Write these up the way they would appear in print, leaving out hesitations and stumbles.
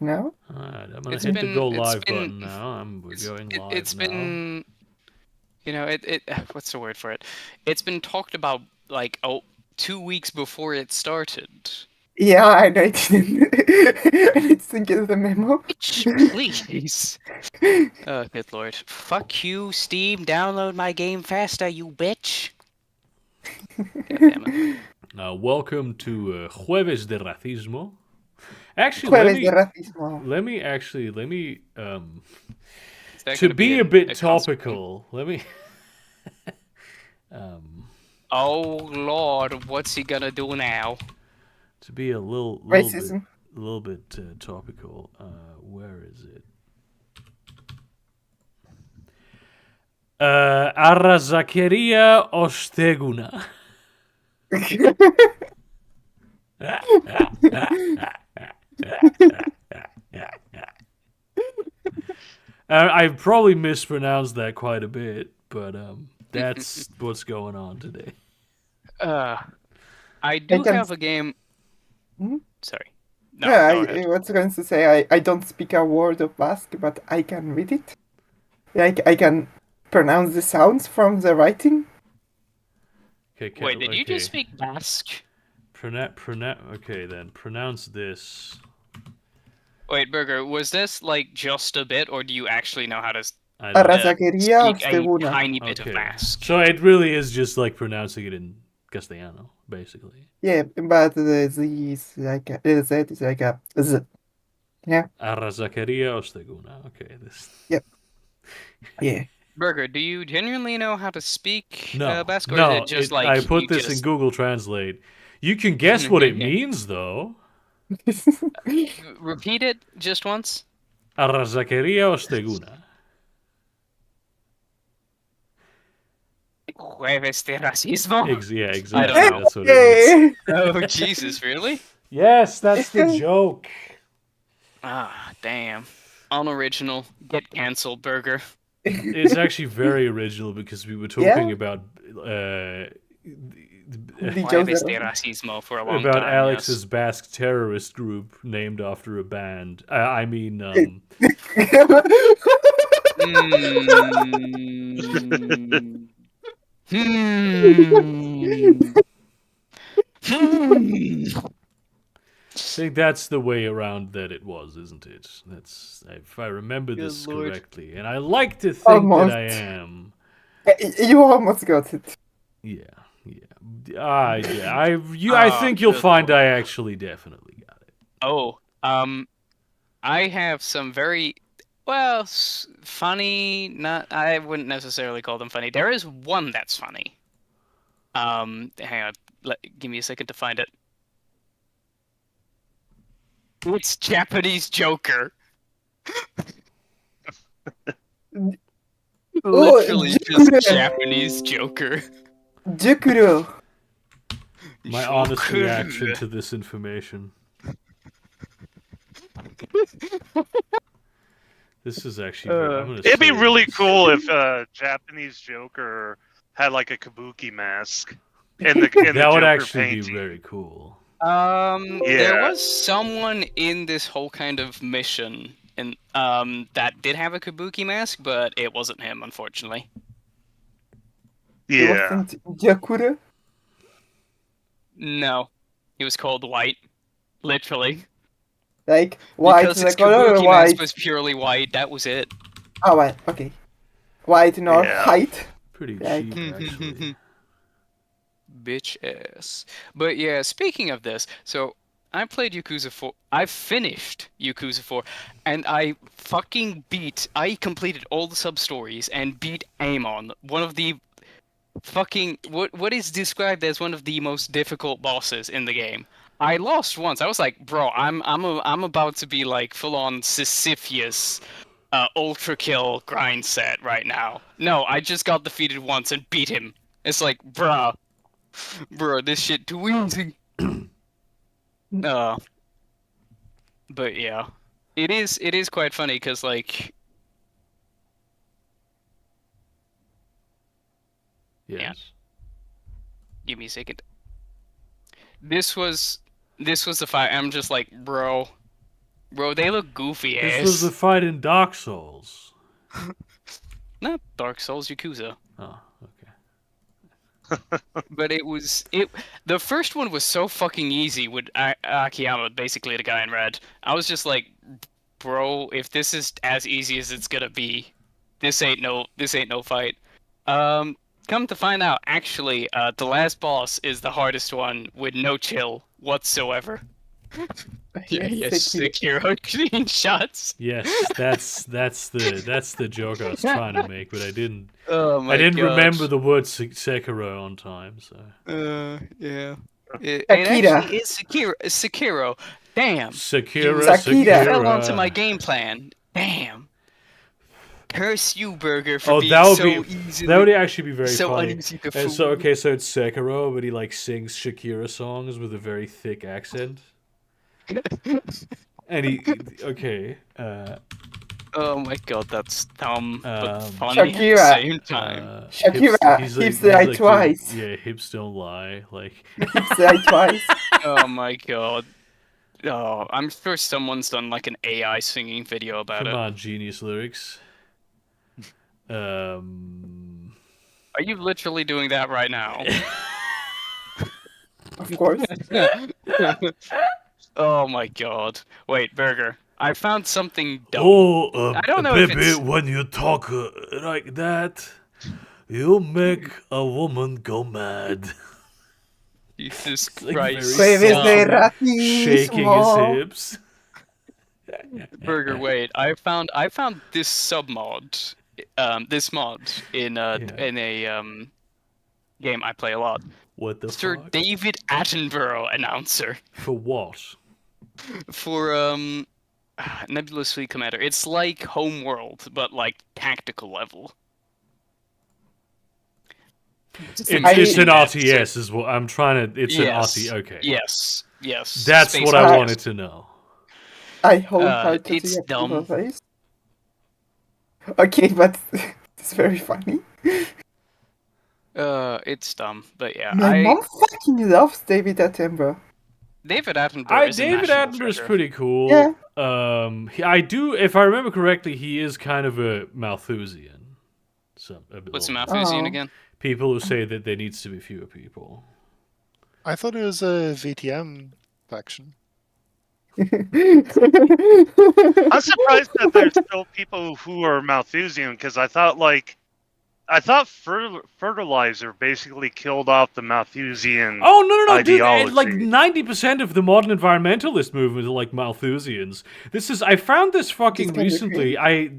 No? Alright, I'm gonna It's hit the been go it's live been button now. We're going it, live it's now. been it what's the word for it? It's been talked about like 2 weeks before it started. Yeah, I know it didn't. I need to get the memo. Bitch, please. Oh, good lord. Fuck you, Steam. Download my game faster, you bitch. God damn it. Welcome to Jueves de Racismo. Actually, Jueves de racismo. let me Is that to gonna be be a bit a constant thing? topical. Let me um Oh lord, what's he gonna do now? to be a Racism. little bit topical. Where is it? Arrazakeria Osteguna. I probably mispronounced that quite a bit, but that's what's going on today. I I do can. have a game. Hmm? Sorry. No, Yeah, go ahead. I was going to say I don't speak a word of Basque, but I can read it. Like I can pronounce the sounds from the writing. Wait, did you just Okay. speak Basque? Okay, then pronounce this. Wait, Burger, was this like just a bit, or do you actually know how to I don't. Arrazaquería speak a Osteguna. tiny bit of Okay, Basque? so it really is just like pronouncing it in Castellano, basically. Yeah, but the Z is like a Z is like a Z. Yeah. Arrazakeria Osteguna. Okay, this. Yep. Yeah. Burger, do you genuinely know how to speak No, Basque, or is it no. just I like put you this in just Google Translate. You can guess what it means, though. repeat it just once? Arrazakeria Osteguna. Jueves de racismo? Yeah, I don't exactly. know. That's what it means. Okay. Oh, Jesus, really? Yes, that's the joke. Ah, damn. Unoriginal. Get cancelled, Burger. It's actually very original because we were talking Yeah. about Dichos Jueves de de racismo for a long about time, yes. Alex's Basque terrorist group named after a band. I mean, Hmm. Hmm. Hmm. I think that's the way around that it was, isn't it? That's if I remember Good this lord. correctly, and I like to think that I almost. am. You almost got it. Yeah, yeah. I Ah, think you'll good find lord. I actually definitely got it. Oh, I have some very, well, funny, not, I wouldn't necessarily call them funny. There is one that's funny. Hang on, give me a second to find it. It's Japanese Joker. Oh, Literally just Jukuro. Japanese Joker. Jukuro. My honest Joker. reaction to this information. This is actually very. I'm gonna. It'd be save really this. cool if Japanese Joker had like a kabuki mask in the That would Joker actually painting. be very cool. There Yeah. was someone in this whole kind of mission and that did have a kabuki mask, but it wasn't him, unfortunately. It Yeah. wasn't Jakuro. No, he was called White, literally, Like white because the his color or kabuki mask white? was purely white. That was it. Oh, white. Okay. White nor Yeah. height. Pretty Like- cheap, actually. Bitch ass. But yeah, speaking of this, so I played Yakuza 4. I finished Yakuza 4, and I completed all the sub-stories and beat Amon, one of the fucking, what is described as one of the most difficult bosses in the game. I lost once. I was like, bro, I'm about to be like full-on Sisyphus ultra kill grind set right now. No, I just got defeated once and beat him. It's like, bruh. Bro, this shit too easy. uh, but yeah, it is quite funny because like, Yes. yeah. Give me a second. This was the fight. I'm just like, bro, Bro, they look goofy This was the ass. fight in Dark Souls. Not Dark Souls, Yakuza. Oh, okay. But the first one was so fucking easy with Akiyama, basically the guy in red. I was just like, bro, if this is as easy as it's gonna be, this ain't no fight. Come to find out, actually, the last boss is the hardest one with no chill whatsoever. Yeah, yes, Sekiro clean shots. Yes, that's the joke I was trying to make, but I didn't. Oh my I didn't God. remember the word Sekiro on time, so. Yeah. It Akira. actually is Sekiro. Damn. Sekiro, Sakira. Fell onto my Sekiro. game plan. Damn. Curse you, Burger, for Oh, being that would so be easy. that would actually be very so funny. uneasy to And fool. so okay, so it's Sekiro, but he like sings Shakira songs with a very thick accent. And he okay. Oh my God, that's dumb but Um, funny at Shakira. the same time. Shakira, hips lie twice. Yeah, hips don't lie. Like Hips lie twice. Oh my God. Oh, I'm sure someone's done like an AI singing video about come it. on, genius lyrics. Are you literally doing that right now? Of course. Oh my God. Wait, Burger. I found something dumb. Oh, I don't know if baby, it's- when you talk like that, you make a woman go mad. Jesus like Christ. very Jueves de soft, racismo. shaking his hips. Burger, wait. I found this submod. This mod in a game I play a lot. What the Sir fuck? David Attenborough announcer For what? for Nebulously Commander. It's like Homeworld, but like tactical level. It's I- an RTS, is what I'm trying to. It's Yes. an RTS. Okay. Yes. That's Space what I Odyssey. wanted to know. I wholeheartedly it's approve dumb. of this. Okay, but it's very funny. It's dumb, but yeah. My mom fucking loves David Attenborough. David Attenborough is a David national Attenborough's treasure. pretty cool. Yeah. I do, if I remember correctly, he is kind of a Malthusian. So What's a bit. Malthusian Oh. again? People who say that there needs to be fewer people. I thought it was a VTM faction. I'm surprised that there's still people who are Malthusian because I thought fertilizer basically killed off the Malthusian. Oh no, dude! Ideology. Like 90% of the modern environmentalist movement are like Malthusians. I found this fucking kinda recently. I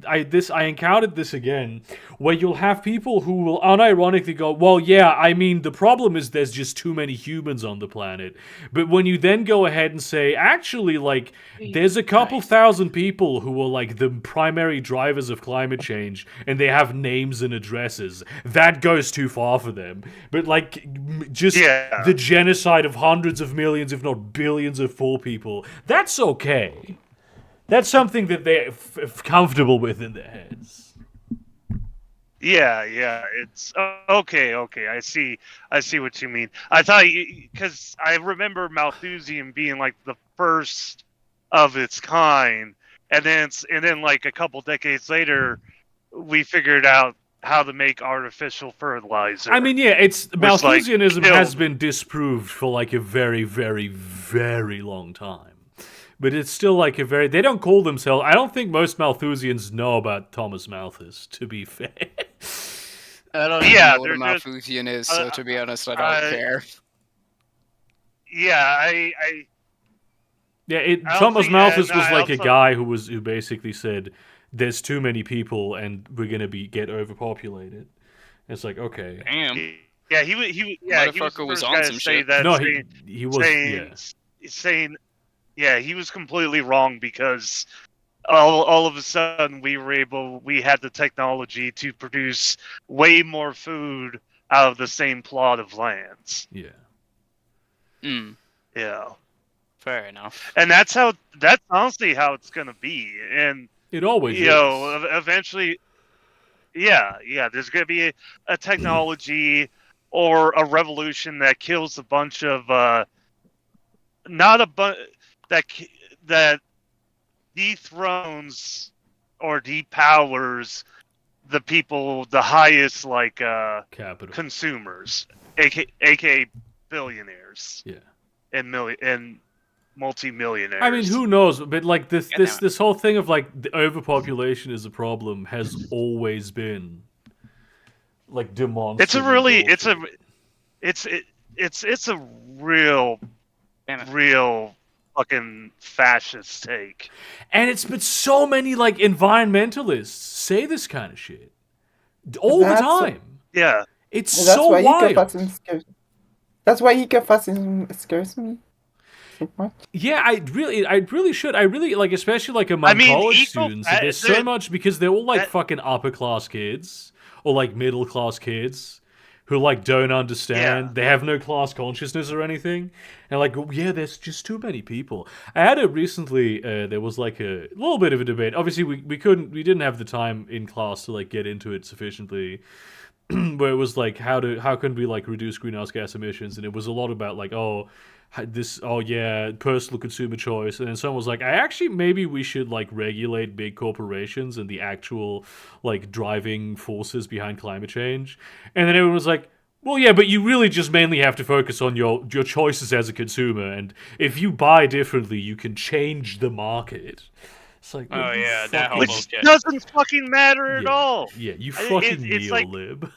encountered this again, where you'll have people who will unironically go, "Well, yeah, I mean, the problem is there's just too many humans on the planet." But when you then go ahead and say, actually, like, there's a couple thousand people who are like the primary drivers of climate change, and they have names and addresses, that goes too far for them. But like, just Yeah. the genocide of hundreds of millions, if not billions of poor people, that's okay. That's something that they're comfortable with in their heads. Yeah, it's okay. I see what you mean. I thought because I remember Malthusian being like the first of its kind, and then like a couple decades later, we figured out how to make artificial fertilizer. I mean, yeah, it's Malthusianism killed. has been disproved for like a very, very, very long time. But it's still like they don't call themselves. I don't think most Malthusians know about Thomas Malthus, to be fair. I don't even Yeah, know what a they're just- Malthusian is, so to be honest, I don't care. Yeah, Yeah, I don't Thomas think- Malthus and was I like a also- guy who basically said, "There's too many people, and we're gonna get overpopulated." It's like, okay, Damn. yeah, he was the Motherfucker was first on guy to some say shit. that. no, saying, he was saying, yeah, he was completely wrong because all of a sudden we had the technology to produce way more food out of the same plot of lands. yeah. Mm, Yeah, fair enough. and that's honestly how it's gonna be, and It always you is. know, eventually, yeah, there's gonna be a technology or a revolution that kills a bunch of not a bunch that dethrones or depowers the people, the highest Capital. consumers, aka billionaires Yeah. and multi-millionaires. I mean, who knows? But like this Yeah, no. this whole thing of like the overpopulation is a problem has always been like demonstrably it's a real Damn it. real fucking fascist take. And but so many like environmentalists say this kind of shit all the That's- time. Yeah. It's That's so why wild. ecofascism scares. That's why ecofascism scares me so much. Yeah, I really should. I really like, especially like among I mean, college students. There's so that- much because they're all like that- fucking upper class kids or like middle class kids who like don't understand. Yeah. They have no class consciousness or anything. And like, yeah, there's just too many people. I had it recently. There was like a little bit of a debate. Obviously, we didn't have the time in class to like get into it sufficiently. Where it was like how can we like reduce greenhouse gas emissions, and it was a lot about like personal consumer choice, and then someone was like, maybe we should like regulate big corporations and the actual like driving forces behind climate change, and then everyone was like, well, yeah, but you really just mainly have to focus on your choices as a consumer, and if you buy differently, you can change the market. It's like, Oh, yeah, that whole Which bullshit. doesn't fucking matter at Yeah. all. Yeah, you I- fucking it's like- neo-lib.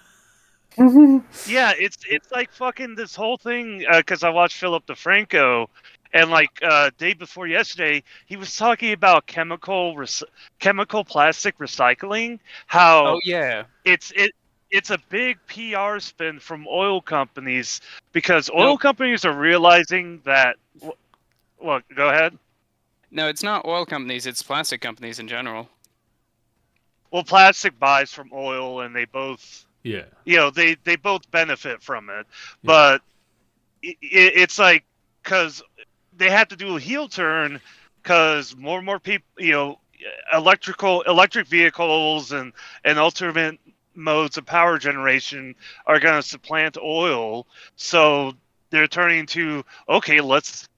Yeah, it's like fucking this whole thing, because I watched Philip DeFranco, and like day before yesterday, he was talking about chemical plastic recycling. How Oh yeah. it's a big PR spin from oil companies, because oil companies are realizing that. Look, go ahead. No, it's not oil companies. It's plastic companies in general. Well, plastic buys from oil, and they both. Yeah. They both benefit from it, but it's like, because they have to do a heel turn, because more and more people, electric vehicles and alternate modes of power generation are going to supplant oil, so they're turning to, okay, let's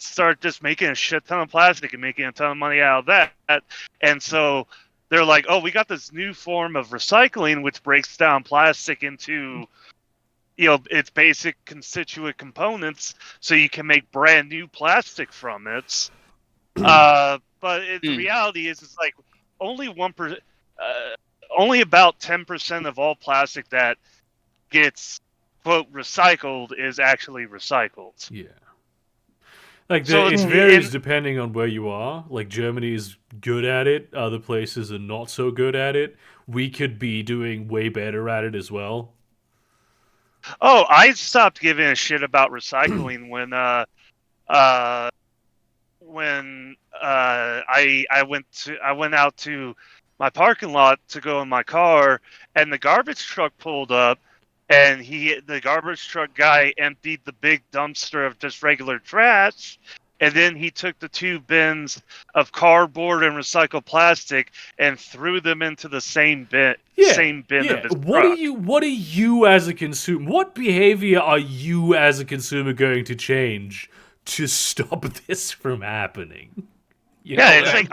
start just making a shit ton of plastic and making a ton of money out of that, and so they're like, oh, we got this new form of recycling which breaks down plastic into, its basic constituent components, so you can make brand new plastic from it. But the reality is, it's like only 1%, only about 10% of all plastic that gets quote recycled is actually recycled. Yeah. Like, So it it's- varies and- depending on where you are. Like, Germany is good at it. Other places are not so good at it. We could be doing way better at it as well. Oh, I stopped giving a shit about recycling when I went out to my parking lot to go in my car, and the garbage truck pulled up, and the garbage truck guy emptied the big dumpster of just regular trash, and then he took the 2 bins of cardboard and recycled plastic and threw them into the same bin of his What truck. are you as a consumer? What behavior are you as a consumer going to change to stop this from happening? You know Yeah, what it's I like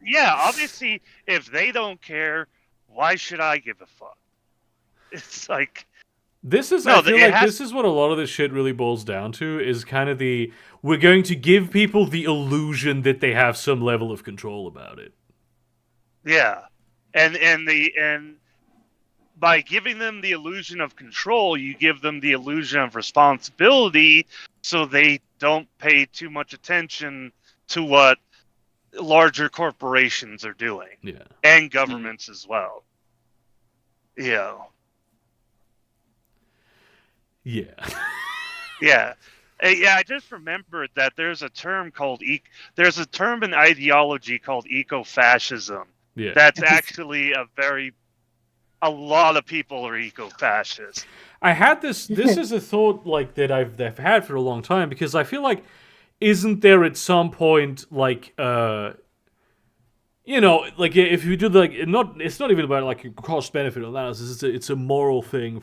mean? obviously, if they don't care, why should I give a fuck? It's like, This is, No, I feel it like has- this is what a lot of this shit really boils down to, is kind of we're going to give people the illusion that they have some level of control about it. yeah, and by giving them the illusion of control, you give them the illusion of responsibility, so they don't pay too much attention to what larger corporations are doing, Yeah. and governments as well. Yeah. Yeah. Yeah. Yeah, I just remembered that there's a term called there's a term in ideology called eco-fascism. Yeah. That's actually a lot of people are eco-fascists. I had this is a thought like that I've had for a long time, because I feel like, isn't there at some point like like if you do it's not even about like a cost benefit analysis, it's a moral thing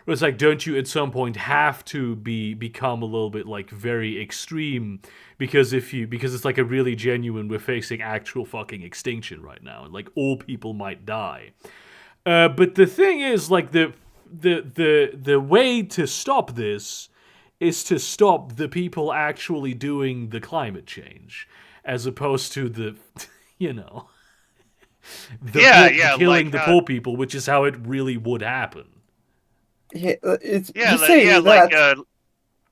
It's like, don't you at some point have to become a little bit like very extreme because because it's like a really genuine, we're facing actual fucking extinction right now, and like all people might die. But the thing is, like the way to stop this is to stop the people actually doing the climate change, as opposed to the, you know, killing like, the poor people, which is how it really would happen. Yeah, it's yeah, you say like that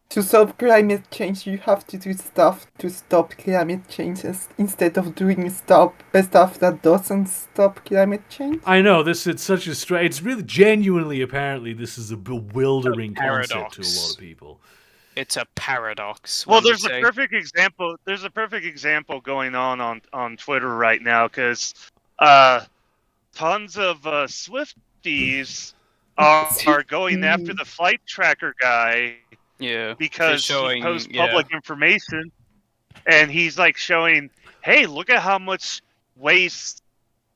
to solve climate change, you have to do stuff to stop climate change instead of doing stuff that doesn't stop climate change. I know it's such a it's really genuinely apparently this is a bewildering concept to a lot of people. It's a paradox. Well, there's a perfect example. There's a perfect example going on Twitter right now because tons of Swifties are going after the flight tracker guy. Yeah, because he posts public information, and he's like showing, hey, look at how much waste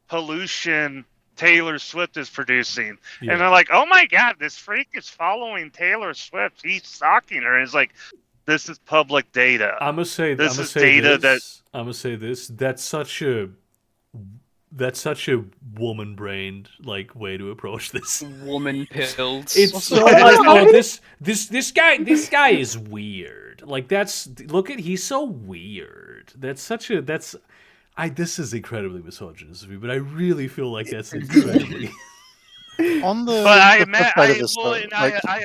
pollution Taylor Swift is producing. Yeah. And they're like, oh my god, this freak is following Taylor Swift. He's stalking her. And it's like, this is public data. I'm gonna say this. That's such a woman-brained like way to approach this. Woman pills. It's so like, oh, this guy is weird. Like he's so weird. This is incredibly misogynist of me, but I really feel like that's incredibly. On the but I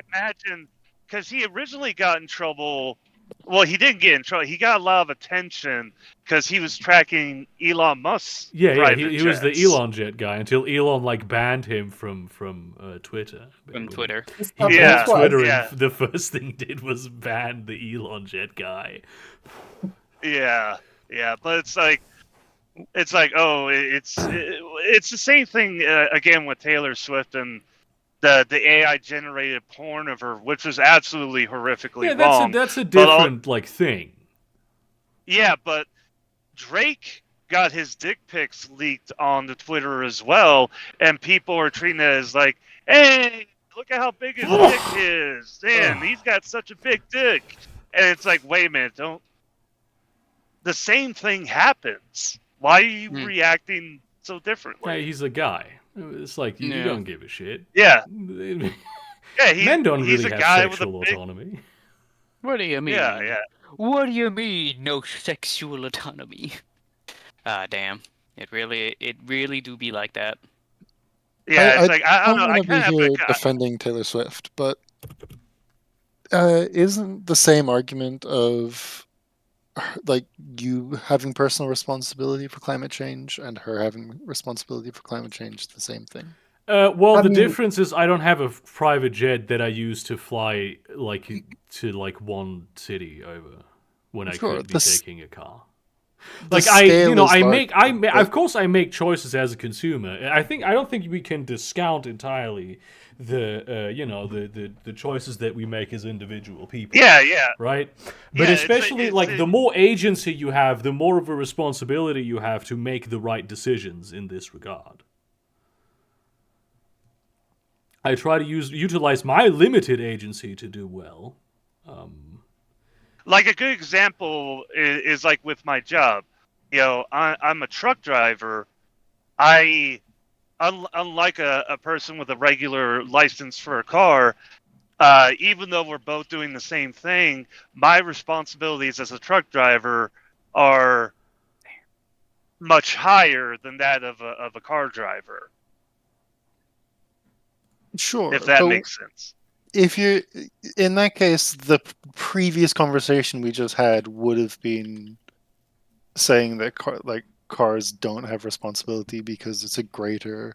imagine because he originally got in trouble. Well, he didn't get in trouble. He got a lot of attention because he was tracking Elon Musk's he jets. was the Elon jet guy until Elon like banned him from Twitter. From Twitter. Yeah, Twitter. Yeah. And the first thing he did was ban the Elon jet guy. Yeah, but it's like, oh, it's the same thing again with Taylor Swift and the AI generated porn of her, which was absolutely horrifically wrong. That's a different thing. Yeah, but Drake got his dick pics leaked on the Twitter as well, and people are treating it as like, hey, look at how big his dick is. Damn, he's got such a big dick. And it's like, wait a minute, don't. The same thing happens. Why are you reacting so differently? Hey, he's a guy. It's like you don't give a shit. Yeah. Men don't really have sexual autonomy. What do you mean? Yeah. What do you mean, no sexual autonomy? Damn. It really do be like that. Yeah, it's I don't know. I don't want to be here defending Taylor Swift, but isn't the same argument of like you having personal responsibility for climate change and her having responsibility for climate change the same thing? The difference is I don't have a private jet that I use to fly to one city over when I could be taking a car. Of course I make choices as a consumer. I don't think we can discount entirely the choices that we make as individual people. Yeah. Right? But especially the more agency you have, the more of a responsibility you have to make the right decisions in this regard. I try to utilize my limited agency to do well. Like a good example is like with my job. I'm a truck driver. Unlike a person with a regular license for a car, even though we're both doing the same thing, my responsibilities as a truck driver are much higher than that of a car driver. Sure, if that makes sense. If you, in that case, the previous conversation we just had would have been saying that cars don't have responsibility because it's a greater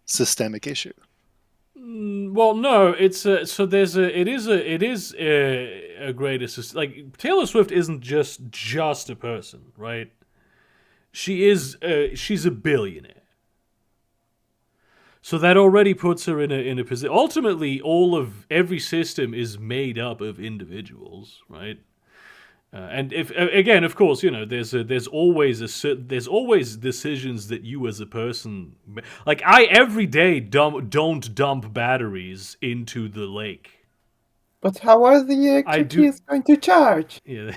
systemic issue. Well, no, it is a greater Taylor Swift isn't just a person, right? She's a billionaire. So that already puts her in a position. Ultimately, every system is made up of individuals, right? And if again, of course, there's always decisions that you as a person, like I every day don't dump batteries into the lake. But how are the I electricities going to charge? Yeah.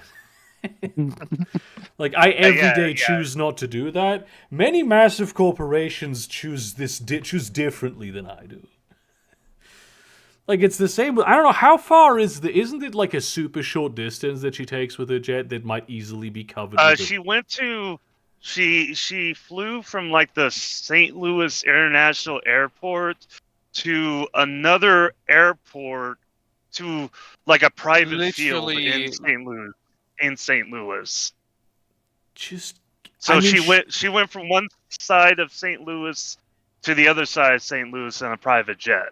Like I every day yeah. choose not to do that. Many massive corporations choose choose differently than I do. Like it's the same. I don't know how far isn't it like a super short distance that she takes with her jet that might easily be covered? With She went to she flew from like the St. Louis International Airport to another airport to like a private field Literally- in St. Louis. Just So I mean, she went from one side of St. Louis to the other side of St. Louis in a private jet.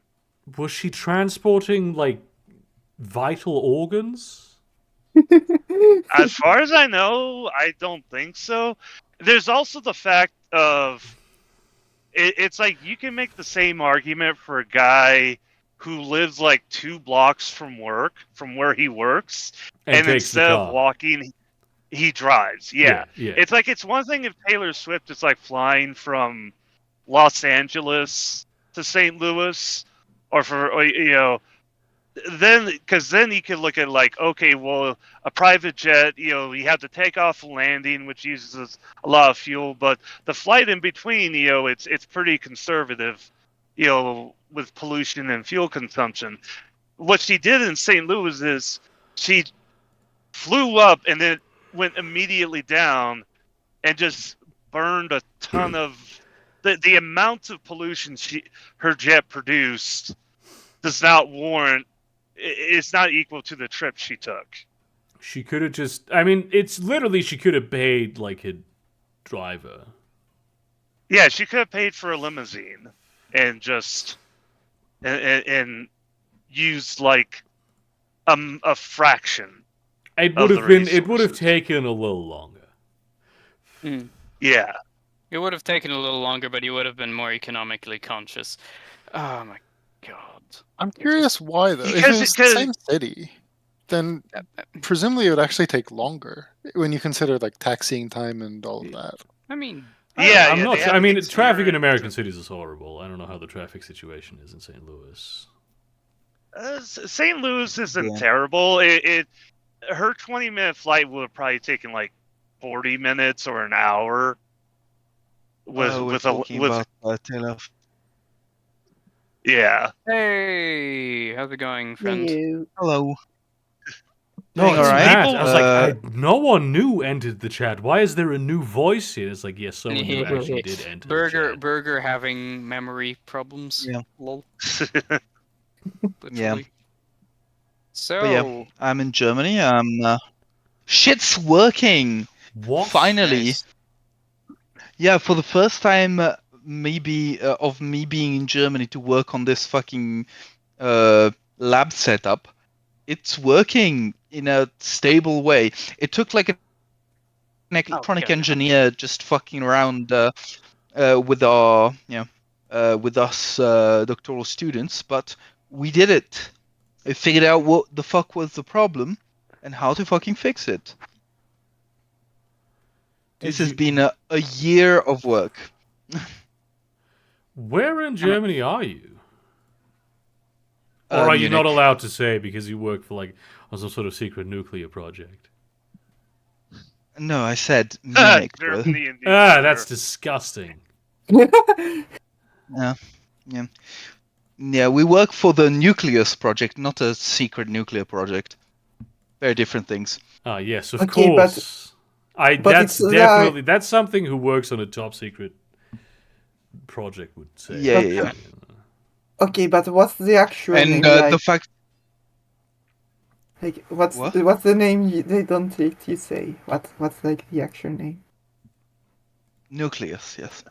Was she transporting like vital organs? As far as I know, I don't think so. There's also the fact of it's like you can make the same argument for a guy who lives like 2 blocks from where he works, and takes the instead car. of walking, he drives. Yeah. Yeah. It's like it's one thing if Taylor Swift is like flying from Los Angeles to St. Louis, then because then you could look at like, okay, well, a private jet, you have to take off and landing, which uses a lot of fuel, but the flight in between, it's pretty conservative, with pollution and fuel consumption. What she did in St. Louis is she flew up and then went immediately down and just burned a ton of the amount of pollution her jet produced does not warrant. It's not equal to the trip she took. She could have just. I mean, it's literally she could have paid like a driver. Yeah, she could have paid for a limousine and just and used like a fraction. It Of would the have been. It would have resources. taken a little longer. Yeah. It would have taken a little longer, but you would have been more economically conscious. Oh my god. I'm curious why though. If Because- it's the because- same city, then presumably it would actually take longer when you consider like taxiing time and all of that. I mean, Yeah, I'm not they sure. have I an mean, traffic in experience. American cities is horrible. I don't know how the traffic situation is in St. Louis. St. Louis isn't Yeah. terrible. Her 20-minute flight would have probably taken like 40 minutes or an hour. We're talking about Taylor. Yeah. hey, how's it going, friend? You. Hello. No, Doing it's all right. Matt. I was Uh, like, no one new entered the chat. Why is there a new voice here? It's like, yes, someone new actually did enter the chat. Burger having memory problems. Yeah. Lol. Yeah. Literally. So, But yeah, I'm in Germany. Shit's working. What? Finally. nice. Yeah, for the first time, maybe of me being in Germany to work on this fucking lab setup, it's working in a stable way. It took like an electronic Okay. engineer just fucking around with our, with us doctoral students, but we did it. I figured out what the fuck was the problem and how to fucking fix it. This has been a year of work. Where in Germany are you? Or Uh, are you not Munich. allowed to say because you work for like on some sort of secret nuclear project? No, I said Munich, bro. Germany and That's disgusting. Yeah. Yeah, we work for the Nucleus project, not a secret nuclear project. Very different things. Ah, yes, of Okay, but- course. but That's it's definitely that's something who works on a top secret project would say. Yeah. Okay, but what's the actual name? And Like, the fact, what's What? what's the name they don't let you say? What's like the actual name? Nucleus, yes.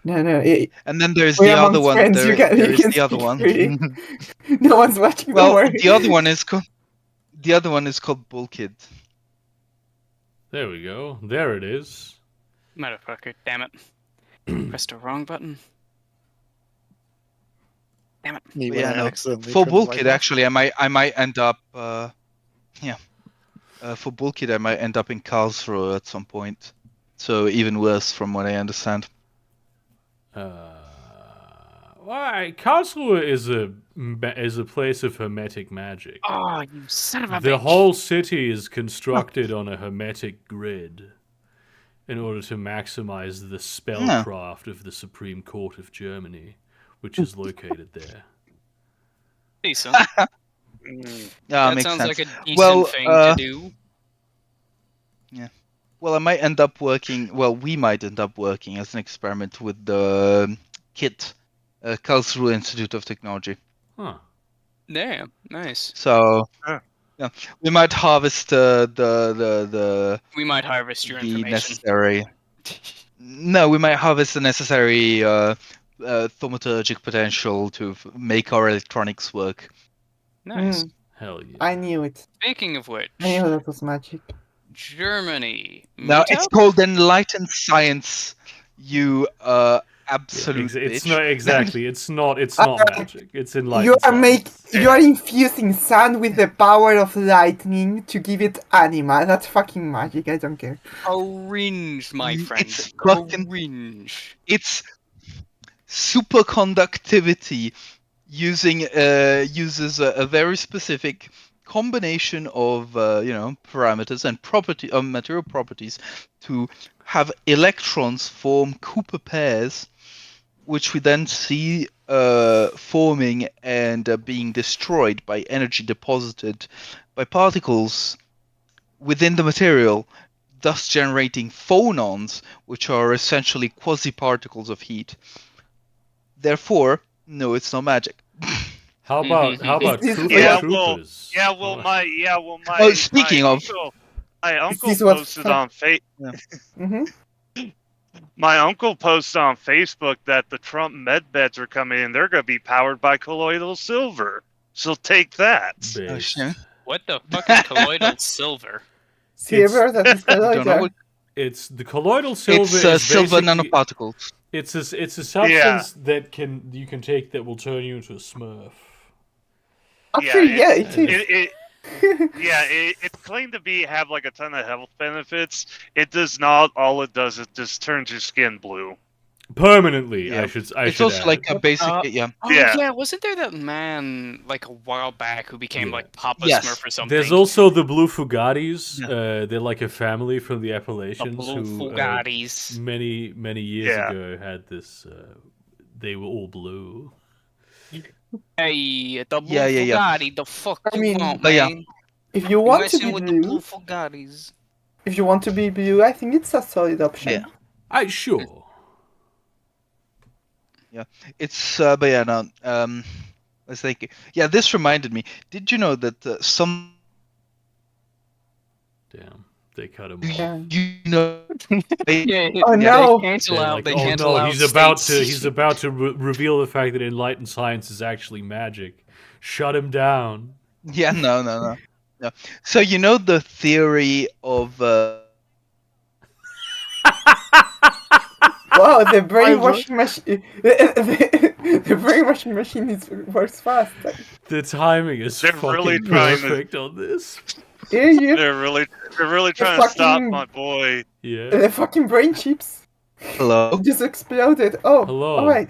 No, And then there's we're the other amongst one. friends, you can There is the speak other one. freely. No one's watching. Don't Well, worry. the other one is called Bullkid. There we go. There it is. Motherfucker, damn it. Pressed the wrong button. Damn it. Me But when yeah, I no. accidentally For turned the light Bullkid, off. actually, I might end up For Bulkhead, I might end up in Karlsruhe at some point. So even worse, from what I understand. Karlsruhe is a place of hermetic magic. Oh, you son of a The bitch. whole city is constructed on a hermetic grid in order to maximize the spellcraft of the Supreme Court of Germany, which is located there. Decent. Mm. That makes sounds sense. like a decent Well, thing to do. Well, I might end up working. Well, we might end up working as an experiment with the KIT, Karlsruhe Institute of Technology. Huh. Damn, nice. So, Huh. yeah, we might harvest the We might harvest your information. necessary. No, we might harvest the necessary thaumaturgic potential to make our electronics work. Nice. Hell yeah. I knew it. Speaking of which, I knew that was magic. Germany. Now meetup? it's called enlightened science. You absolute It's bitch. not exactly. It's not magic. It's enlightened You are science. you are infusing sand with the power of lightning to give it anima. That's fucking magic. I don't care. Cringe, my friend. It's fucking- Cringe. It's superconductivity uses a very specific combination of parameters and material properties to have electrons form Cooper pairs, which we then see forming and being destroyed by energy deposited by particles within the material, thus generating phonons, which are essentially quasi-particles of heat. Therefore, no, it's not magic. How about Is this Koopa Yeah, Troopas? my speaking my of- my uncle this what posted fuck- on Mm-hmm. my uncle posted on Facebook that the Trump med beds are coming in. They're going to be powered by colloidal silver. So take that. Oh, shit. What the fuck is colloidal silver? Silver that is Don't know colloidal. what It's the colloidal silver. it's is silver basically- nanoparticles. It's a substance that you can take that will turn you into a Smurf. Actually, yeah, it's- it is. It's claimed to have like a ton of health benefits. It does not. All it does is just turns your skin blue. Permanently, Yeah. I should It's also add. like a basic, Uh, yeah. Oh, Yeah. yeah, wasn't there that man like a while back who became Yeah. like Papa Yes. Smurf or something? There's also the blue Fugattis. Yeah. They're like a family from the the Appalachians blue who Fugattis. many years Yeah. ago had this. They were all blue. Hey, the blue Yeah, yeah, yeah. Fugatti, the fuck I you mean- want, But yeah. man? If you You want to messing be with the blue blue, Fugattis. if you want to be blue, I think it's a solid option. Yeah. Sure. It's but yeah, no. I was thinking. Yeah, this reminded me. Did you know that some Damn, they cut him off. Yeah. you know? Yeah, Oh, no. They cancel They're out. like, They oh cancel no, out. he's about states. to reveal the fact that enlightened science is actually magic. Shut him down. Yeah, no. So you know the theory of Wow, the brainwashing machine. The brainwashing machine works fast. The timing is They're fucking really trying to- perfect on this. Hear you? They're really trying to stop fucking- my boy. Yeah. The fucking brain chips hello. just exploded. Oh, Hello. alright.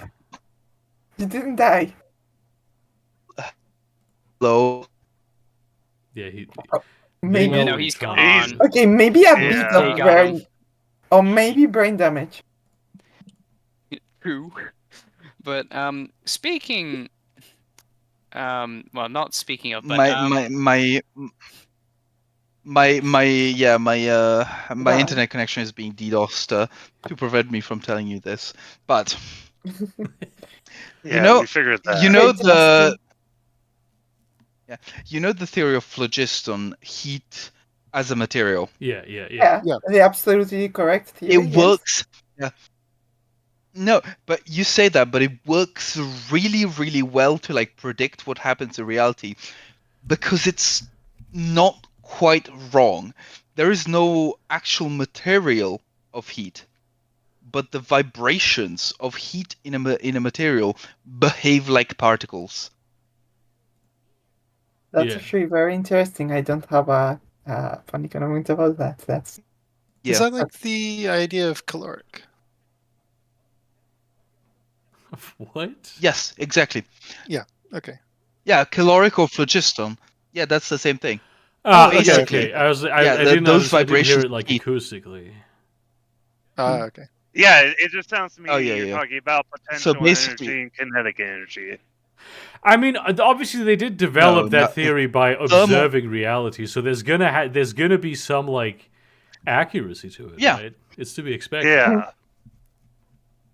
You didn't die. Hello. Yeah, he. Maybe. know No, he's he's gone. gone. Okay, maybe a bit Yeah. of They got brain. him. Or maybe brain damage. True. But speaking well, not speaking of, but my Yeah. internet connection is being DDoSed to prevent me from telling you this. But Yeah, know- we figured that. you know the Fantastic. the theory of phlogiston, heat as a material. Yeah. Yeah, Yeah. the absolutely correct theory. It yes. works. Yeah. No, but you say that, but it works really, really well to like predict what happens in reality, because it's not quite wrong. There is no actual material of heat, but the vibrations of heat in a material behave like particles. That's Yeah. actually very interesting. I don't have a funny comment about that. That's Is Yeah. that like the idea of caloric? What? Yes, exactly. Okay. Yeah, caloric or phlogiston. Yeah, that's the same thing. Ah, okay, okay, basically. okay. I was, I Yeah, didn't those I didn't hear vibrations it like heat. acoustically. Okay. Yeah, it just sounds to me Oh, yeah, you're yeah. talking about So potential basically- energy and kinetic energy. I mean, obviously they did develop No, that theory by thermal- observing reality, so there's gonna be some like accuracy to it, Yeah. right? It's to be expected. Yeah.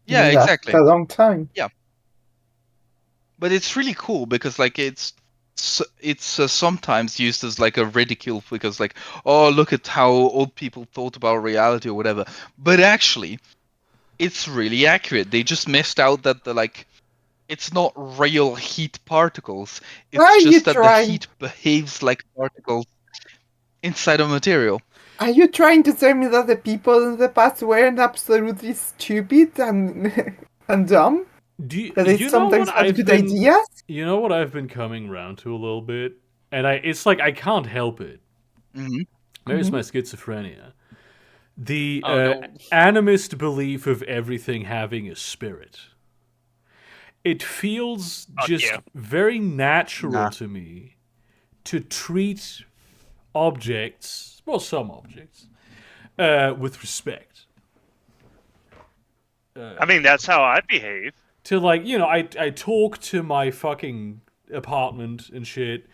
Yeah, been that exactly. for a long time. But it's really cool because like it's sometimes used as like a ridicule because like, oh, look at how old people thought about reality or whatever. But actually, it's really accurate. They just missed out that the like it's not real heat particles. Why are It's you just that the trying? heat behaves like particles inside a material. Are you trying to tell me that the people in the past weren't absolutely stupid and and dumb? Do you, That they you know sometimes what had I've good been? ideas? You know what I've been coming around to a little bit, and it's like I can't help it. Hmm. Maybe it's Mhm. my schizophrenia. The Oh, no. animist belief of everything having a spirit. It feels Oh, just yeah. very natural Nah. to me to treat objects, well, some objects, with respect. I mean, that's how I behave. To like, I talk to my fucking apartment and shit,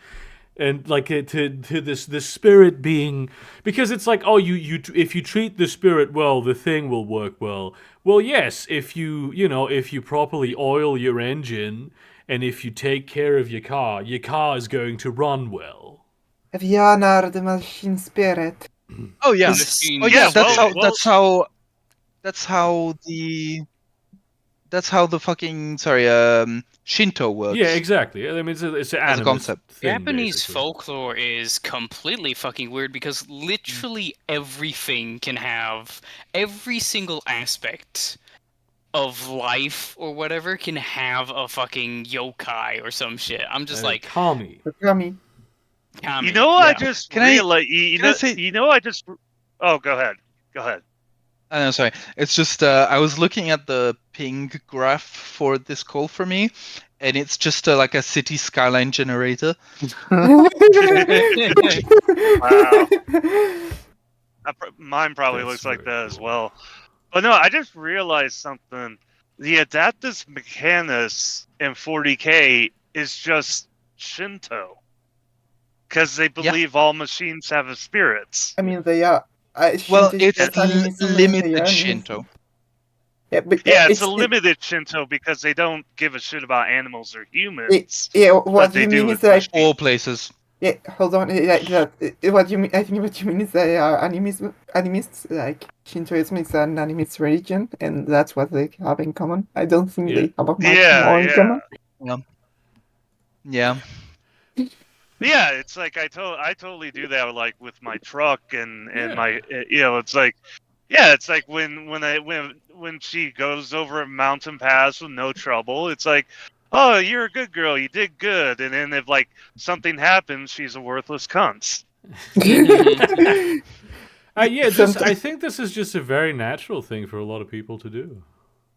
and like to this spirit being, because it's like, oh, you if you treat the spirit well, the thing will work well. Well, yes, if you properly oil your engine and if you take care of your car is going to run well. If you honor the machine spirit. Oh yeah. Machine Oh yeah. Yeah, That's how the fucking Shinto works. Yeah, exactly. I mean, it's an As a animist concept. thing. Japanese basically. folklore is completely fucking weird because literally everything can have every single aspect of life or whatever can have a fucking yokai or some shit. I'm just like, Kami. Kami. Kami. You know, I yeah. just Can I- realized. can I say- I just. Oh, go ahead. Go ahead. No, sorry. It's just I was looking at the ping graph for this call for me, and it's just like a city skyline generator. Mine probably That's looks like very that as cool. well. But no, I just realized something. The Adaptus Mechanus in 40K is just Shinto. Because they believe all machines have a spirits. I mean, they are. Well, Shinto it's is animism and they limited are Shinto. Yeah, but Yeah, it's a limited Shinto because they don't give a shit about animals or humans. Yeah, what But they you do mean with is like All places. yeah. Hold on, what you mean? I think what you mean is they are animists. Like Shintoism is an animist religion, and that's what they have in common. I don't think Yeah. they have much Yeah, more in yeah. common. Yeah. Yeah, it's like I totally do that like with my truck and Yeah. my it's like it's like when she goes over a mountain pass with no trouble, it's like, oh, you're a good girl, you did good, and then if like something happens, she's a worthless cunt. I Sometimes- think this is just a very natural thing for a lot of people to do.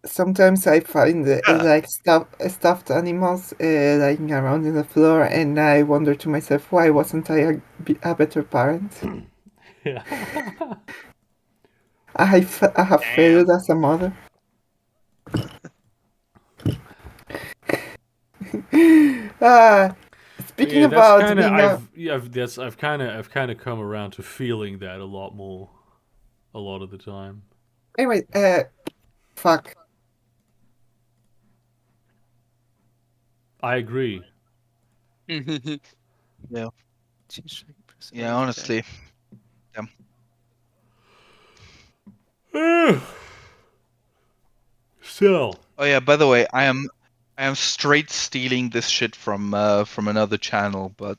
Sometimes I find Yeah. like stuffed animals lying around in the floor, and I wonder to myself, why wasn't I a better parent? Yeah. I have Damn. failed as a mother. Speaking about being I've kind of come around to feeling that a lot more, a lot of the time. anyway, fuck. I agree. Yeah, honestly. So, Oh yeah, by the way, I am straight stealing this shit from another channel, but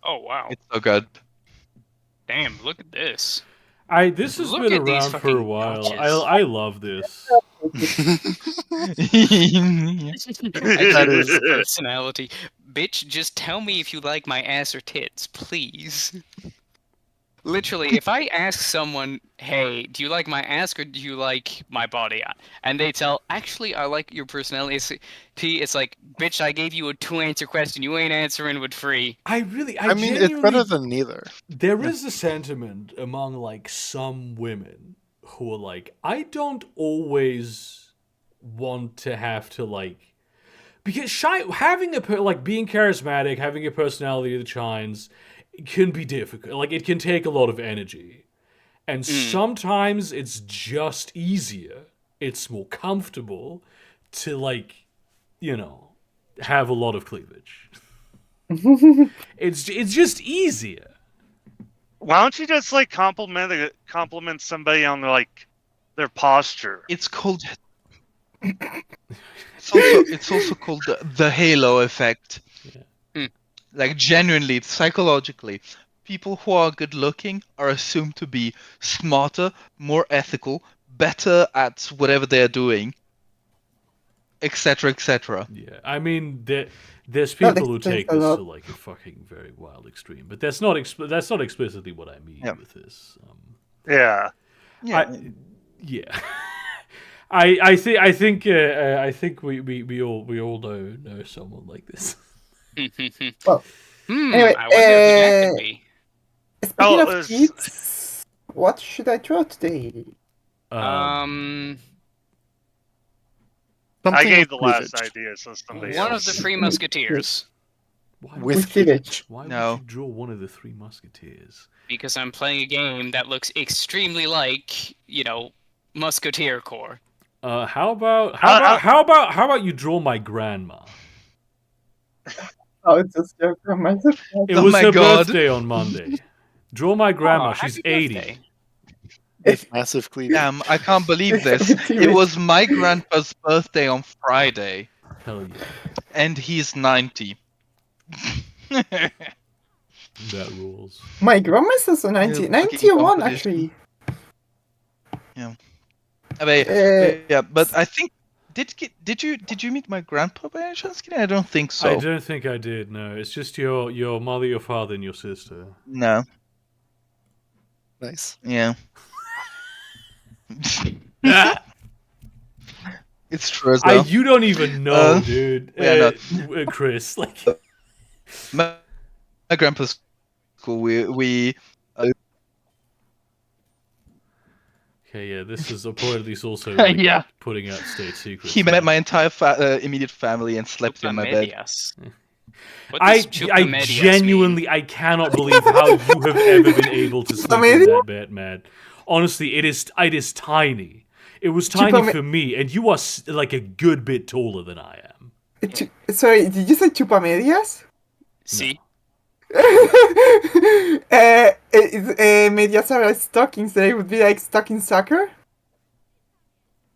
Oh wow. it's so good. Damn, look at this. this has Look been at these around for a fucking while. couches. I love this. That is- is personality. Bitch, just tell me if you like my ass or tits, please. Literally, if I ask someone, "Hey, do you like my ass or do you like my body?" and they tell, "Actually, I like your personality," it's like, "Bitch, I gave you a 2-answer question. You ain't answering with 3." I mean, genuinely, it's better than neither. there is a sentiment among like some women who are like, I don't always want to have to like, because having like being charismatic, having a personality that shines, can be difficult. Like it can take a lot of energy, and sometimes it's just easier. It's more comfortable to like, have a lot of cleavage. It's just easier. Why don't you just like compliment somebody on their posture? It's called. It's also called the halo effect. Hmm. Like genuinely, psychologically, people who are good looking are assumed to be smarter, more ethical, better at whatever they're doing, etc., etc. Yeah, I mean, there's That people who explains take a this lot. to like a fucking very wild extreme, but that's not explicitly what I mean Yeah. with this. Yeah. Yeah, Yeah, I think we all know someone like this. Well, anyway, I wonder who that could be. speaking Oh, of kids, what should I draw today? Um, I Something gave with the last cleavage. idea, so somebody one of else. the Three Musketeers, Why With With cleavage. why No. would you draw one of the Three Musketeers? because I'm playing a game that looks extremely like, Musketeer Corps. How about you draw my grandma? Oh, it's just joke from myself. It Oh was my her God. birthday on Monday. Draw my grandma. Aw, She's happy 80. birthday. With massive cleavage. damn, I can't believe this. It was my grandpa's birthday on Friday, Hell yeah, and he's 90. that rules. My grandma's also 90, fucking 91 competition. actually. I mean, Uh, yeah, but I think did you meet my grandpa by any chance? I don't think so. I don't think I did. No, it's just your mother, your father, and your sister. No. Nice. Yeah. It's true as I, well. you don't even know, dude. yeah, Chris, like, My grandpa's cool. We okay, yeah, this is apparently also like, yeah. putting out state secrets. He met my entire immediate family and slept in my bed. Chupamedias. What I does chupamedias genuinely, I cannot believe how you have ever been able to sleep in that bed, man. Honestly, it is tiny. It was tiny Chupame- for me, and you are like a good bit taller than I am. Sorry, did you say chupamedias? See? Medias are like stockings. They would be like stocking soccer.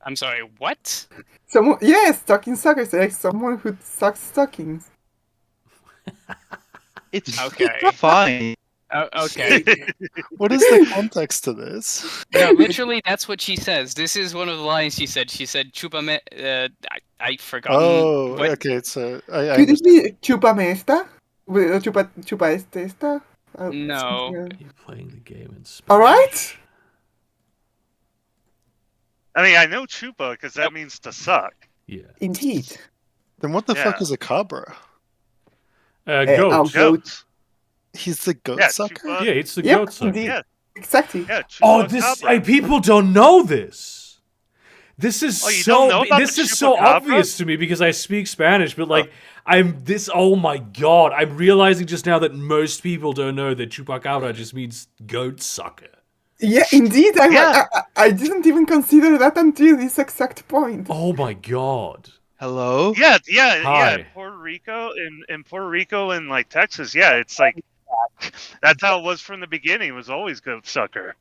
I'm sorry, what? Stocking soccer. So like someone who sucks stockings. It's Okay. fine. Okay. What is the context to this? No, literally, that's what she says. This is one of the lines she said. She said, I forgot. Oh, what? okay. So I Could it understand. be chupamesta? Chupa esta? No. You're playing the game in Spanish. All right. I mean, I know chupa because that means to suck. Yeah. Indeed. Then what the fuck Yeah. is a cabra? Goat. I'll go. Goat. He's the goat Yeah, sucker? chupa. Yeah, it's the Yep, goat sucker. indeed. Yeah, Exactly. yeah. Chupa Oh, this cabra. people don't know this. This is Oh, you so don't know about this the is so chupacabra? obvious to me because I speak Spanish, but like oh my god, I'm realizing just now that most people don't know that chupacabra just means goat sucker. Yeah, indeed. Yeah. I didn't even consider that until this exact point. Oh my god. Hello? Yeah. Hi. Puerto Rico and like Texas, yeah, it's like that's how it was from the beginning. It was always goat sucker.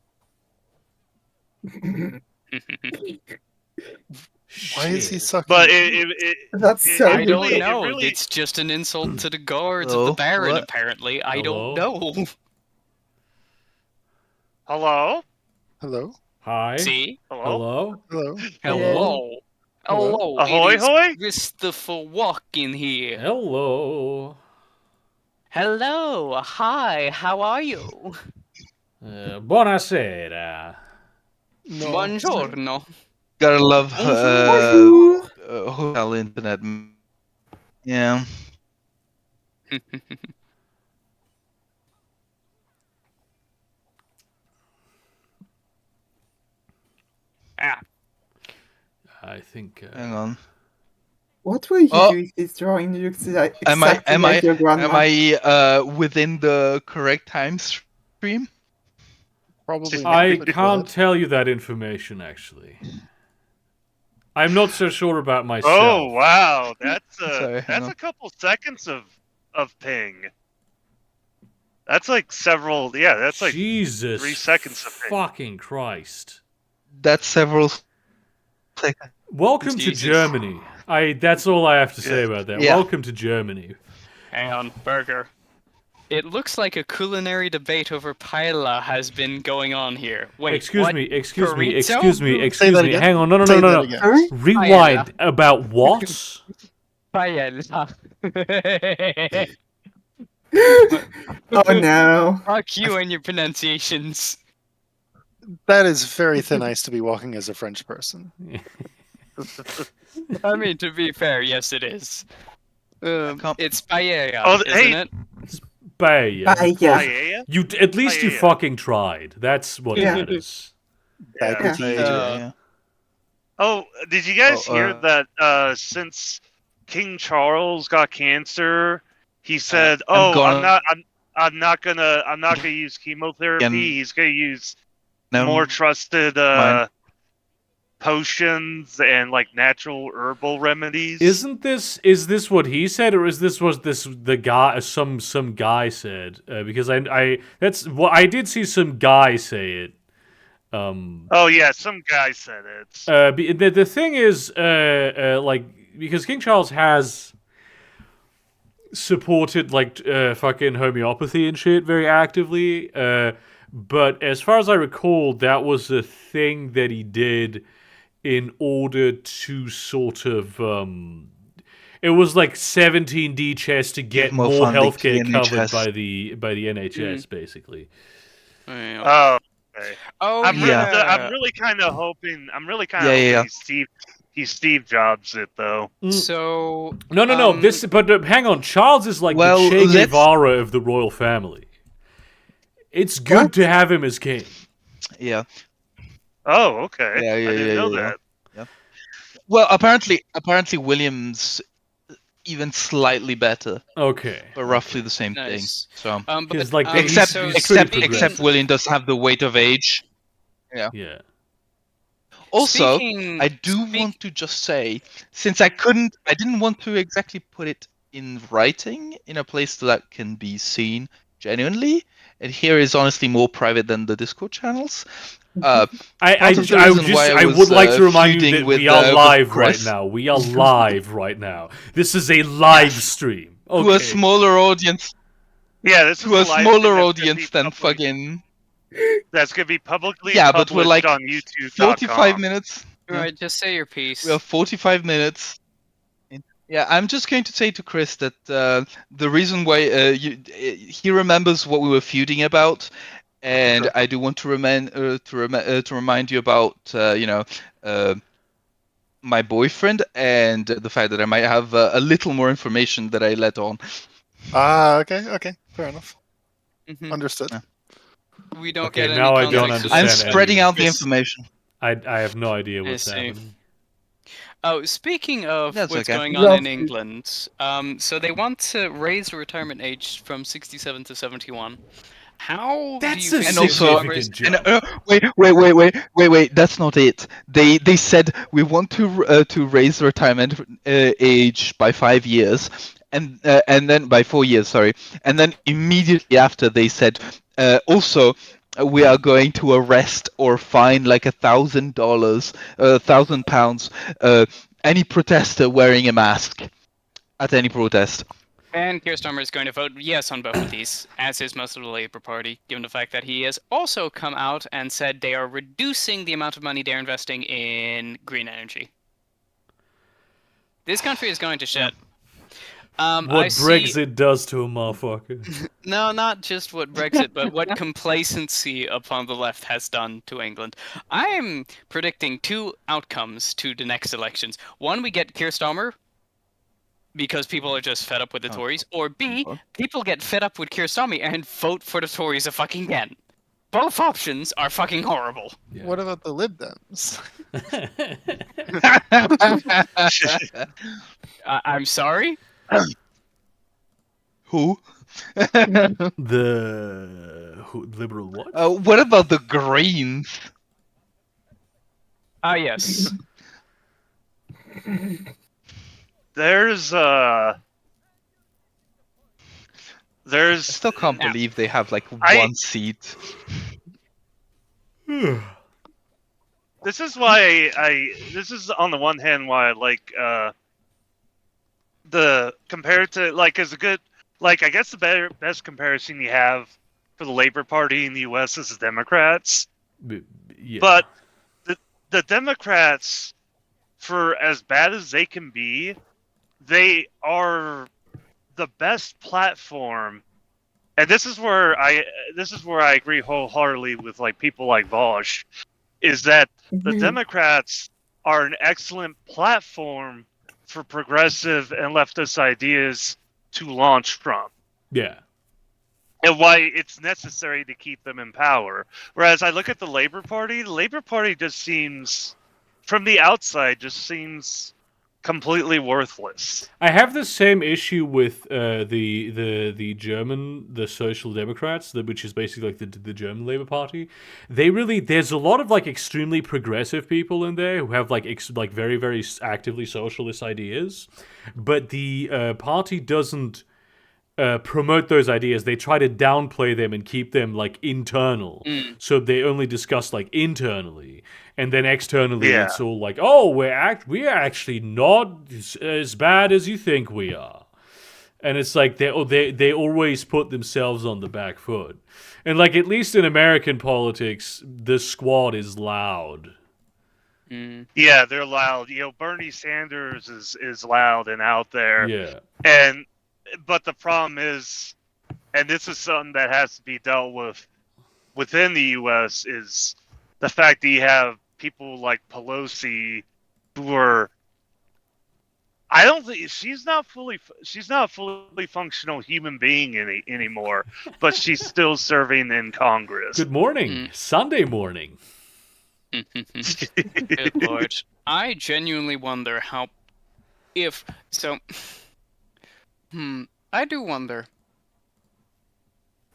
Why is he Shit. sucking? But it That's it- so I it don't really- it know. really- It's just an insult to the guards of Hello? the Baron, What? apparently. I Hello? don't know. Hello? Hello? Hi. See? Hello. Hello? Hello. Hello. Ahoy, it is hoy? Christopher Walken here. Hello. Hello. Hi. How are you? Buonasera. No. Buongiorno. Gotta love Bonjour. hotel internet. Yeah. Ah, I think. Hang on. What will you Oh. do if this drawing looks like Am I exactly like your grandma? am I within the correct time stream? Probably not. I but go can't ahead. tell you that information, actually. I'm not so sure about myself. Oh wow, that's Sorry, hang on. a couple seconds of ping. That's like several. Yeah, that's like Jesus 3 seconds of ping. fucking Christ. That's several seconds. Welcome to Jesus. Germany. That's all I have to say Yeah. about that. Yeah. Welcome to Germany. hang on, burger. It looks like a culinary debate over paella has been going on here. Wait, Excuse what? me. Say that again. Hang on. No. Say that again. Sorry? Rewind. About what? Paella. Oh no. Fuck you and your pronunciations. That is very thin ice to be walking as a French person. I mean, to be fair, yes, it is. can't- It's paella, Oh, isn't hey. it? Paella. Paella. Paella? At least you Paella. fucking tried. That's what Yeah. matters. Back Yeah. with you, yeah. Oh, did you guys Oh, hear that? Since King Charles got cancer, he said, I'm not gonna use chemotherapy. Again, He's gonna use No, more trusted mind. potions and like natural herbal remedies. Is this what he said, or is this what the guy some guy said? Because that's what I did see some guy say it. Oh yeah, some guy said it. The thing is, like, because King Charles has supported like fucking homeopathy and shit very actively, but as far as I recall, that was a thing that he did in order to sort of it was like 17D chess to get more more funding to healthcare the covered NHS. by the NHS, basically. Oh, okay. Oh, I'm yeah. really kind of hoping. I'm really kind Yeah, of yeah, hoping He's Steve Jobs it though. So No. But hang on. Charles is like Well, the Che let's- Guevara of the royal family. It's good What? to have him as king. Yeah. Oh, okay. Yeah, I didn't know that. Well, apparently William's even slightly better, Okay. but roughly the same Nice. thing. So but, Because, like, except so he's pretty speaking- except William does have the weight of age. Yeah. Also, speaking- I do want to just say, since I didn't want to exactly put it in writing in a place that can be seen genuinely, and here is honestly more private than the Discord channels. I Part of the reason why I would was, like to remind you feuding that with, we are with live right Chris. now. We are live right now. This is a live stream. To a Okay. smaller audience, Yeah, this is to a live smaller stream that's gonna audience be than public- fucking That's gonna be publicly Yeah, but we're published like on YouTube. 45 minutes. Alright, just say your piece. We have 45 minutes. Yeah, I'm just going to say to Chris that the reason why he remembers what we were feuding about, and I do want to remind you about my boyfriend and the fact that I might have a little more information that I let on. Okay, fair enough. Mhm. Understood. Yeah. We don't Okay, get any now I don't context. understand I'm any spreading out the Chris. information. I have no idea what's see. happening. Oh, speaking of That's what's okay. going on in Roughly. England, so they want to raise the retirement age from 67 to 71. How That's do a you And think also- Congress- significant And, jump. wait. That's not it. They said we want to raise the retirement age by 5 years, and then by 4 years, sorry, and then immediately after they said also we are going to arrest or fine like $1,000, £1,000 any protester wearing a mask at any protest. And Keir Starmer is going to vote yes on both of these, as is most of the Labour Party, given the fact that he has also come out and said they are reducing the amount of money they're investing in green energy. This country is going to shit. I What see. Brexit does to a motherfucker. No, not just what Brexit, but what complacency upon the left has done to England. I am predicting two outcomes to the next elections. One, we get Keir Starmer because people are just fed up with the Tories, or B, people get fed up with Keir Starmer and vote for the Tories again. Both options are fucking horrible. Yeah. What about the Lib Dems? I'm sorry? Who? Liberal what? What about the Greens? Ah, yes. There's I still can't Yeah. believe they have like I- one seat. this is why this is on the one hand why I like the compared to like as a good like I guess the best comparison you have for the Labor Party in the US is the Democrats. Yeah. But the Democrats, for as bad as they can be, they are the best platform. And this is where I agree wholeheartedly with like people like Vosh, is that the Democrats are an excellent platform for progressive and leftist ideas to launch from, Yeah. and why it's necessary to keep them in power. Whereas I look at the Labor Party just seems, from the outside, completely worthless. I have the same issue with the German, the Social Democrats, which is basically like the German Labour Party. There's a lot of like extremely progressive people in there who have like very very actively socialist ideas, but the party doesn't promote those ideas. They try to downplay them and keep them like internal. So they only discuss like internally, and then externally Yeah. it's all like, oh, we're actually not as bad as you think we are. And it's like they always put themselves on the back foot. And like at least in American politics, the squad is loud. Yeah, they're loud. You know, Bernie Sanders is loud and out there. Yeah. But the problem is, and this is something that has to be dealt with within the U.S., is the fact that you have people like Pelosi who are. I don't think she's not a fully functional human being anymore, but she's still serving in Congress. Good morning. Sunday morning. Good lord. I genuinely wonder how. I do wonder.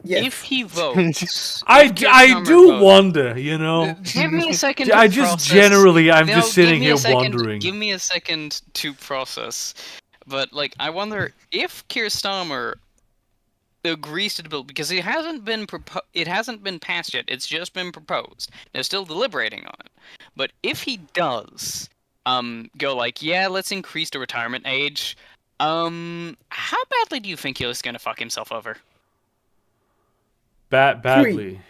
Yes. If he votes. I if Keir do Starmer votes- wonder, you know. Give me a second. I to just process. generally, I'm No, just give sitting me a here second- wondering. Give me a second to process. But like, I wonder if Keir Starmer agrees to the bill, because it hasn't been passed yet. It's just been proposed. They're still deliberating on it. But if he does, go like, yeah, let's increase the retirement age. How badly do you think he's gonna fuck himself over? Badly.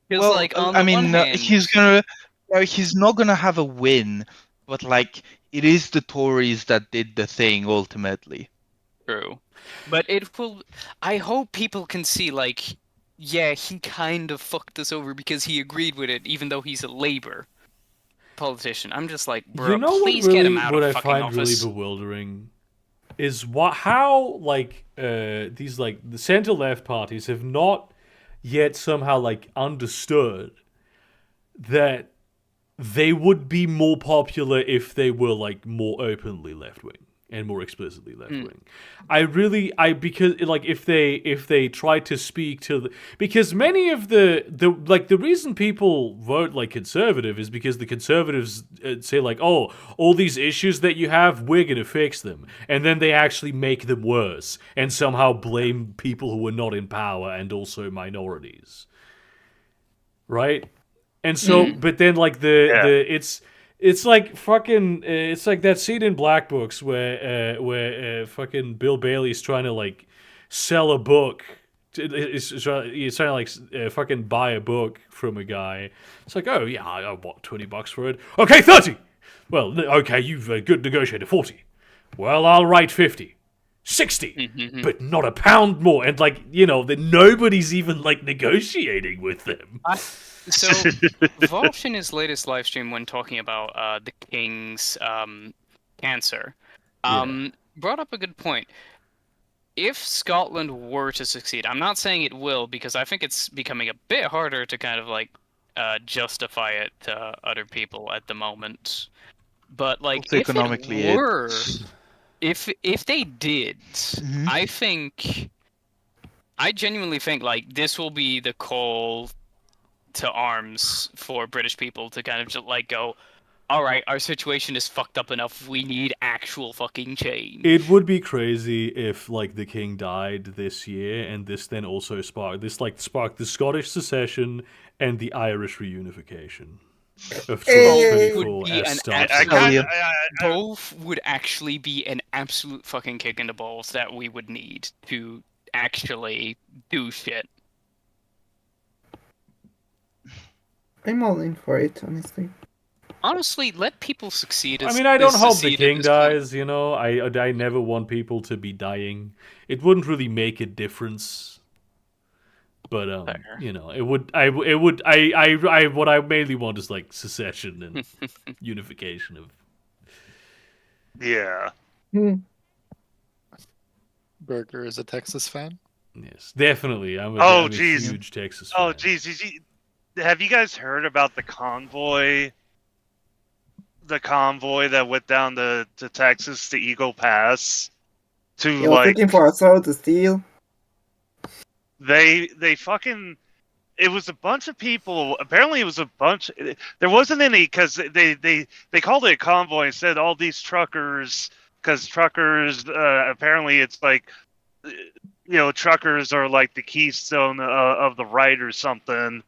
Feels Well, like on I the mean, one hand, he's not gonna have a win, but like it is the Tories that did the thing ultimately. true. But it will. I hope people can see, like, yeah, he kind of fucked us over because he agreed with it, even though he's a Labour politician. I'm just like, bro, You know please what get really, him out what of I fucking find office. really bewildering is how like these like the center left parties have not yet somehow like understood that they would be more popular if they were like more openly left wing and more explicitly left wing. Because like if they try to speak to because many of the reason people vote like conservative is because the conservatives say like, oh, all these issues that you have, we're gonna fix them, and then they actually make them worse and somehow blame people who are not in power and also minorities, right? And so, but then like it's like fucking it's like that scene in Black Books where fucking Bill Bailey's trying to like sell a book. He's trying to like fucking buy a book from a guy. It's like, oh yeah, I bought $20 for it. Okay, 30. Well, okay, you've good negotiated 40. well, I'll write 50, 60, Mhm. but not a pound more. And like, that nobody's even like negotiating with them. So, Vosh in his latest live stream, when talking about the king's cancer, brought up a good point. If Scotland were to succeed, I'm not saying it will, because I think it's becoming a bit harder to kind of like justify it to other people at the moment. But like, Also if economically, it were, if they did, Mhm. I genuinely think like this will be the call to arms for British people to kind of just like go, all right, our situation is fucked up enough. We need actual fucking change. It would be crazy if like the king died this year, and this then also sparked the Scottish secession and the Irish reunification of Hey! 2024 Would be as an starts. I absolute- Hell kind yeah. of. Both would actually be an absolute fucking kick in the balls that we would need to actually do shit. I'm all in for it, honestly. Honestly, let people succeed. I mean, I don't hope the succeed at king this point. dies. I never want people to be dying. It wouldn't really make a difference. But Fair. it would. It would. I. What I mainly want is like secession and unification of. Yeah. Hmm. Burger is a Texas fan. Yes, definitely. I'm Oh, a jeez. huge Texas fan. Oh, geez. Have you guys heard about the convoy? The convoy that went down to Texas to Eagle Pass to He was looking for a sword to steal. they fucking it was a bunch of people. Apparently, it was a bunch. There wasn't any because they called it a convoy and said all these truckers because truckers apparently it's like truckers are like the keystone of the right or something.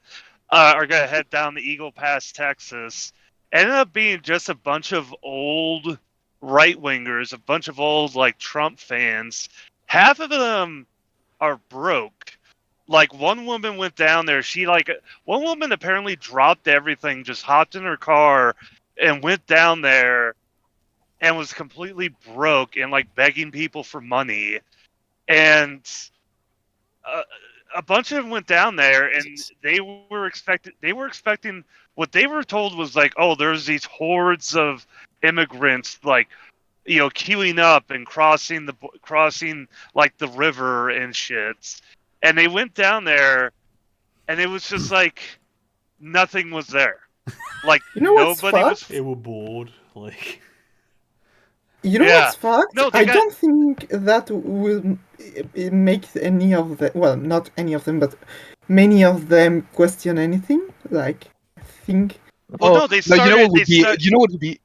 Are gonna head down to Eagle Pass, Texas. Ended up being just a bunch of old right wingers, a bunch of old like Trump fans. Half of them are broke. Like one woman went down there. One woman apparently dropped everything, just hopped in her car, and went down there, and was completely broke and like begging people for money. And a bunch of them went down there, and they were expecting what they were told was like, oh, there's these hordes of immigrants like queuing up and crossing like the river and shit. And they went down there, and it was just like nothing was there. Like You know what's nobody was. fucked? They were bored. Like, You know Yeah. what's fucked? No, they I got- don't think that will make any of them, well, not any of them, but many of them question anything. Like, I think. Well, no, they started. you know what would they be? start- You know what would be?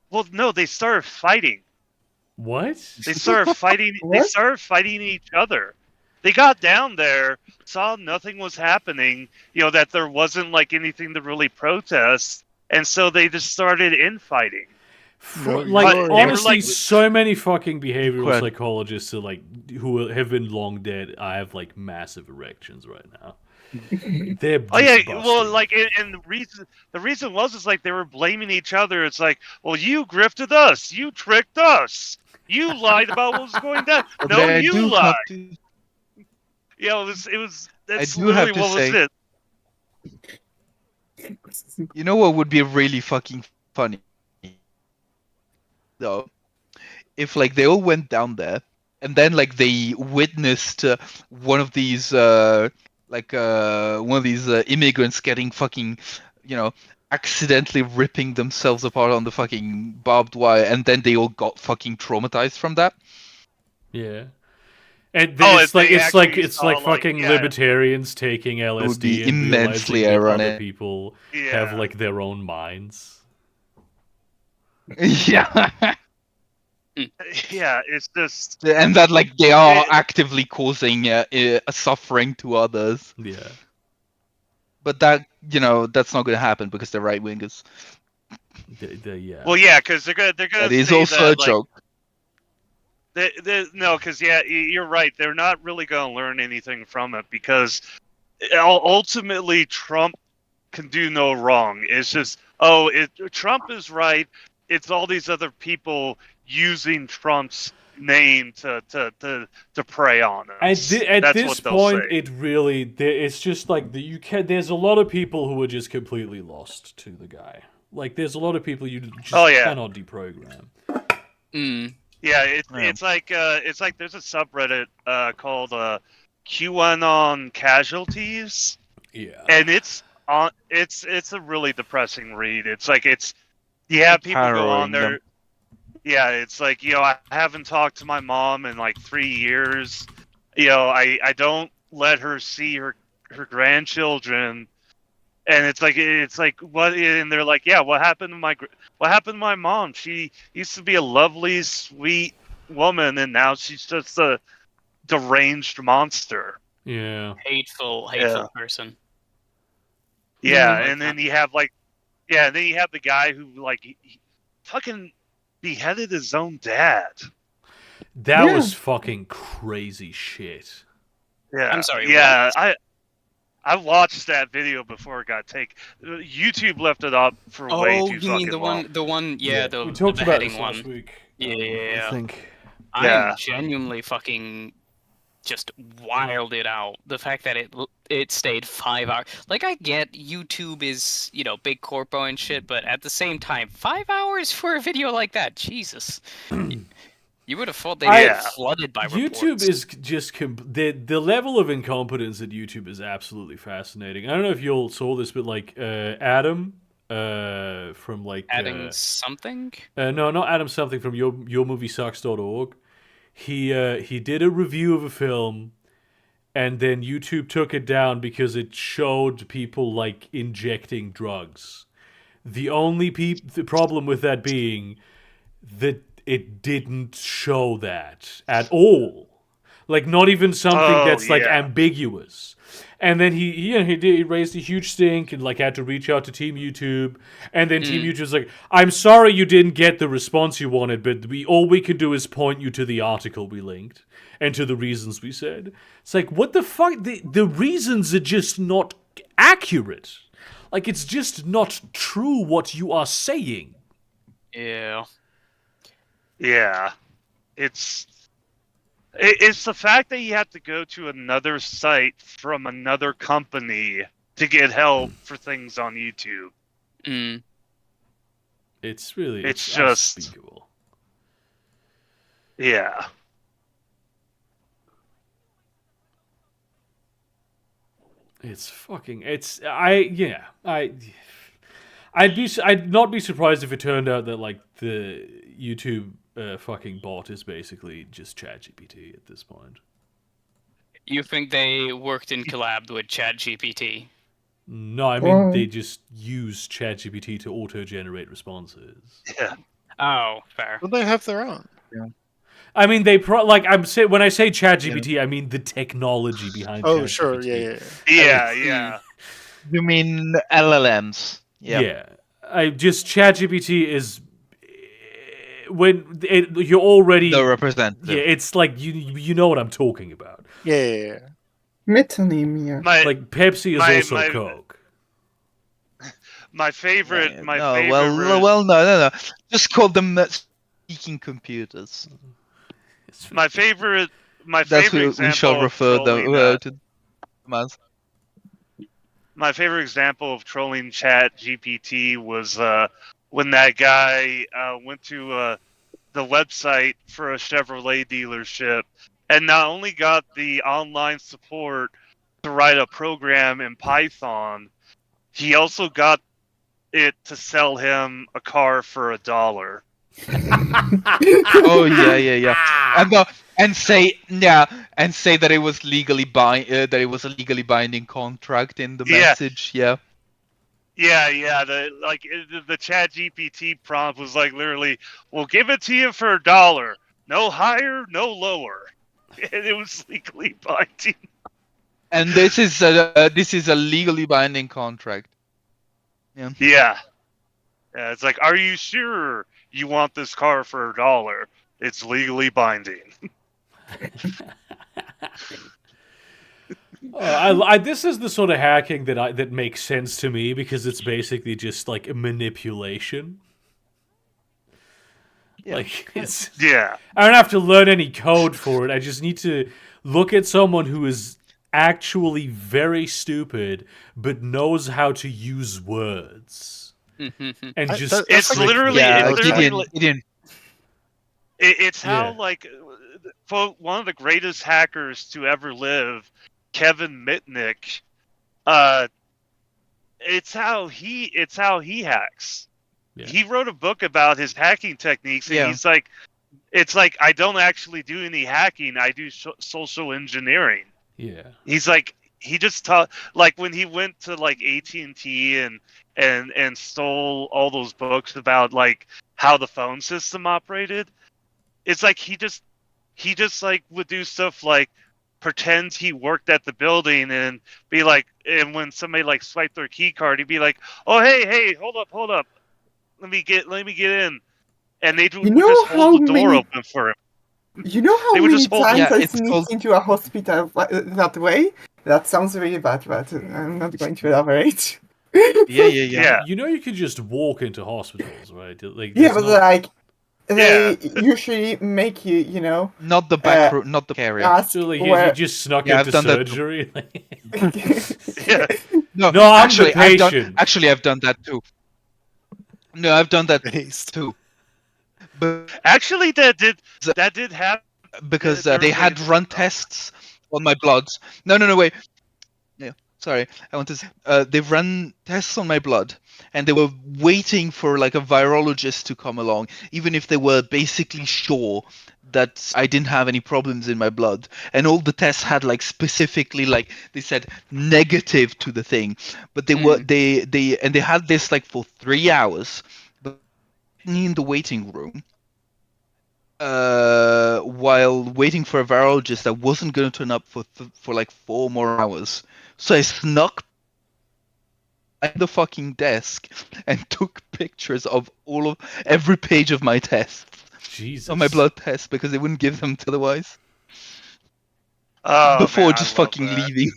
Well, no, they started fighting. what? They started fighting. They What? started fighting each other. They got down there, saw nothing was happening. That there wasn't like anything to really protest, and so they just started infighting. No, Like, you're- honestly, like- so many fucking behavioral Quite. psychologists who have been long dead. I have like massive erections right now. They're Oh yeah, just well, busted. like, and the reason was like they were blaming each other. It's like, well, you grifted us, you tricked us, you lied about what was going down. But No, I you do lied. have to- Yeah, it was. That's do have literally to what was say- it. You know what would be really fucking funny? Though, if like they all went down there, and then like they witnessed one of these immigrants getting fucking, accidentally ripping themselves apart on the fucking barbed wire, and then they all got fucking traumatized from that. Yeah. And Oh, it's if like they it's like actually it's saw, like like, fucking yeah. libertarians taking LSD would be and immensely realizing that other ironic. people Yeah. have like their own minds. Yeah, Yeah, it's just. and that like they are Yeah. actively causing a suffering to others. Yeah. But that's not going to happen because they're right wingers. Yeah. Well, yeah, because they're gonna That is say also that, a joke. No, because you're right. They're not really going to learn anything from it because ultimately Trump can do no wrong. It's just, Trump is right. it's all these other people using Trump's name to prey on us. At That's this what they'll point, say. it really it's just like there's a lot of people who are just completely lost to the guy. Like there's a lot of people you just Oh, yeah. cannot deprogram. Mm. Yeah, Yeah. it's like there's a subreddit called QAnon Casualties, Yeah. and it's a really depressing read. It's like you have people go on Harrowing there. them. Yeah, it's like, I haven't talked to my mom in like 3 years. I don't let her see her grandchildren, and it's like what? And they're like, yeah, what happened to my mom? She used to be a lovely, sweet woman, and now she's just a deranged monster. Yeah. Hateful Yeah. person. Yeah, like and then you have the guy who like he fucking beheaded his own dad. That Yeah. was fucking crazy shit. Yeah, I'm sorry, Yeah, I watched that video before it got taken. YouTube left it up for way Oh, too you fucking mean the long. one? Yeah, the we talked about this beheading last one. week. Yeah. I think. Yeah. I'm genuinely fucking just wilded out. The fact that it stayed 5 hours. Like, I get YouTube is, big corpo and shit, but at the same time, 5 hours for a video like that, Jesus. You would have thought they'd Yeah. be flooded by YouTube reports. is just the level of incompetence at YouTube is absolutely fascinating. I don't know if you all saw this, but like Adam from like adding something. no, not Adam something from yourmoviesucks.org. He did a review of a film, and then YouTube took it down because it showed people like injecting drugs. The only the problem with that being that it didn't show that at all. Like not even something Oh, that's like yeah. ambiguous. And then he raised a huge stink and like had to reach out to Team YouTube, and then Team YouTube was like, "I'm sorry you didn't get the response you wanted, but all we can do is point you to the article we linked and to the reasons we said." It's like, what the fuck? The reasons are just not accurate. Like it's just not true what you are saying. Yeah. Yeah, it's the fact that you have to go to another site from another company to get help for things on YouTube. Mm. It's really It's just- unspeakable. Yeah. It's fucking. I'd not be surprised if it turned out that like the YouTube fucking bot is basically just ChatGPT at this point. You think they worked in collab with ChatGPT? No, I mean Why? they just use ChatGPT to auto-generate responses. Yeah. Oh, fair. Well, they have their own. I mean they when I say ChatGPT, I mean the technology behind. Oh, ChatGPT. sure, yeah. Yeah. You mean LLMs? Yeah. ChatGPT is when you're already The representative. yeah. It's like you know what I'm talking about. Yeah. Metonymia. Like Pepsi is also my- Coke. My favorite. no, favorite. well, no. Just call them speaking computers. My favorite. My That's favorite we example shall of refer trolling, to them as. my favorite example of trolling Chat GPT was when that guy went to the website for a Chevrolet dealership and not only got the online support to write a program in Python, he also got it to sell him a car for $1. Oh yeah. And say that it was legally that it was a legally binding contract in the Yeah. message. Yeah. Yeah. The Chat GPT prompt was like literally, "We'll give it to you for $1, no higher, no lower," and it was legally binding. And this is a legally binding contract. Yeah, it's like, "Are you sure you want this car for $1? It's legally binding." This is the sort of hacking that makes sense to me because it's basically just like a manipulation. Yeah. Like, it's Yeah. I don't have to learn any code for it. I just need to look at someone who is actually very stupid but knows how to use words and I- just that- that's It's like literally, Yeah, it's literally, Gideon. Gideon. it's how Yeah. like one of the greatest hackers to ever live, Kevin Mitnick. It's how he hacks. Yeah. He wrote a book about his hacking techniques, and Yeah. he's like, it's like I don't actually do any hacking. I do social engineering. Yeah. He's like he just taught like when he went to like AT&T and stole all those books about like how the phone system operated. It's like he just like would do stuff like pretend he worked at the building and be like, and when somebody like swiped their key card, he'd be like, "Oh hey, hold up, let me get in," and they would know just hold the how door many- open for him. You know how They would many just hold- times Yeah, I it's sneaked called- into a hospital that way? That sounds really bad, but I'm not going to elaborate. Yeah. Yeah. You know you could just walk into hospitals, right? Like Yeah, there's but not- like, they usually make you, you know, Not the back room, not the area. ask so like where... you just snuck Yeah, into I've done that too. surgery. Yeah. No, No, I'm the actually, I've done. patient. Actually, I've done that too. No, I've done that Based. too. But Actually, that did happen. because There they was had ways run to know. tests on my blood. No, wait. Yeah, sorry. I want to. They ran tests on my blood, and they were waiting for like a virologist to come along, even if they were basically sure that I didn't have any problems in my blood. And all the tests had like specifically like they said negative to the thing, but they were they had this like for 3 hours, but in the waiting room. While waiting for a virologist that wasn't going to turn up for like 4 more hours. So I snuck at the fucking desk and took pictures of every page of my tests, Jesus. of my blood tests, because they wouldn't give them to otherwise. Oh, Before man, I just love fucking that. leaving.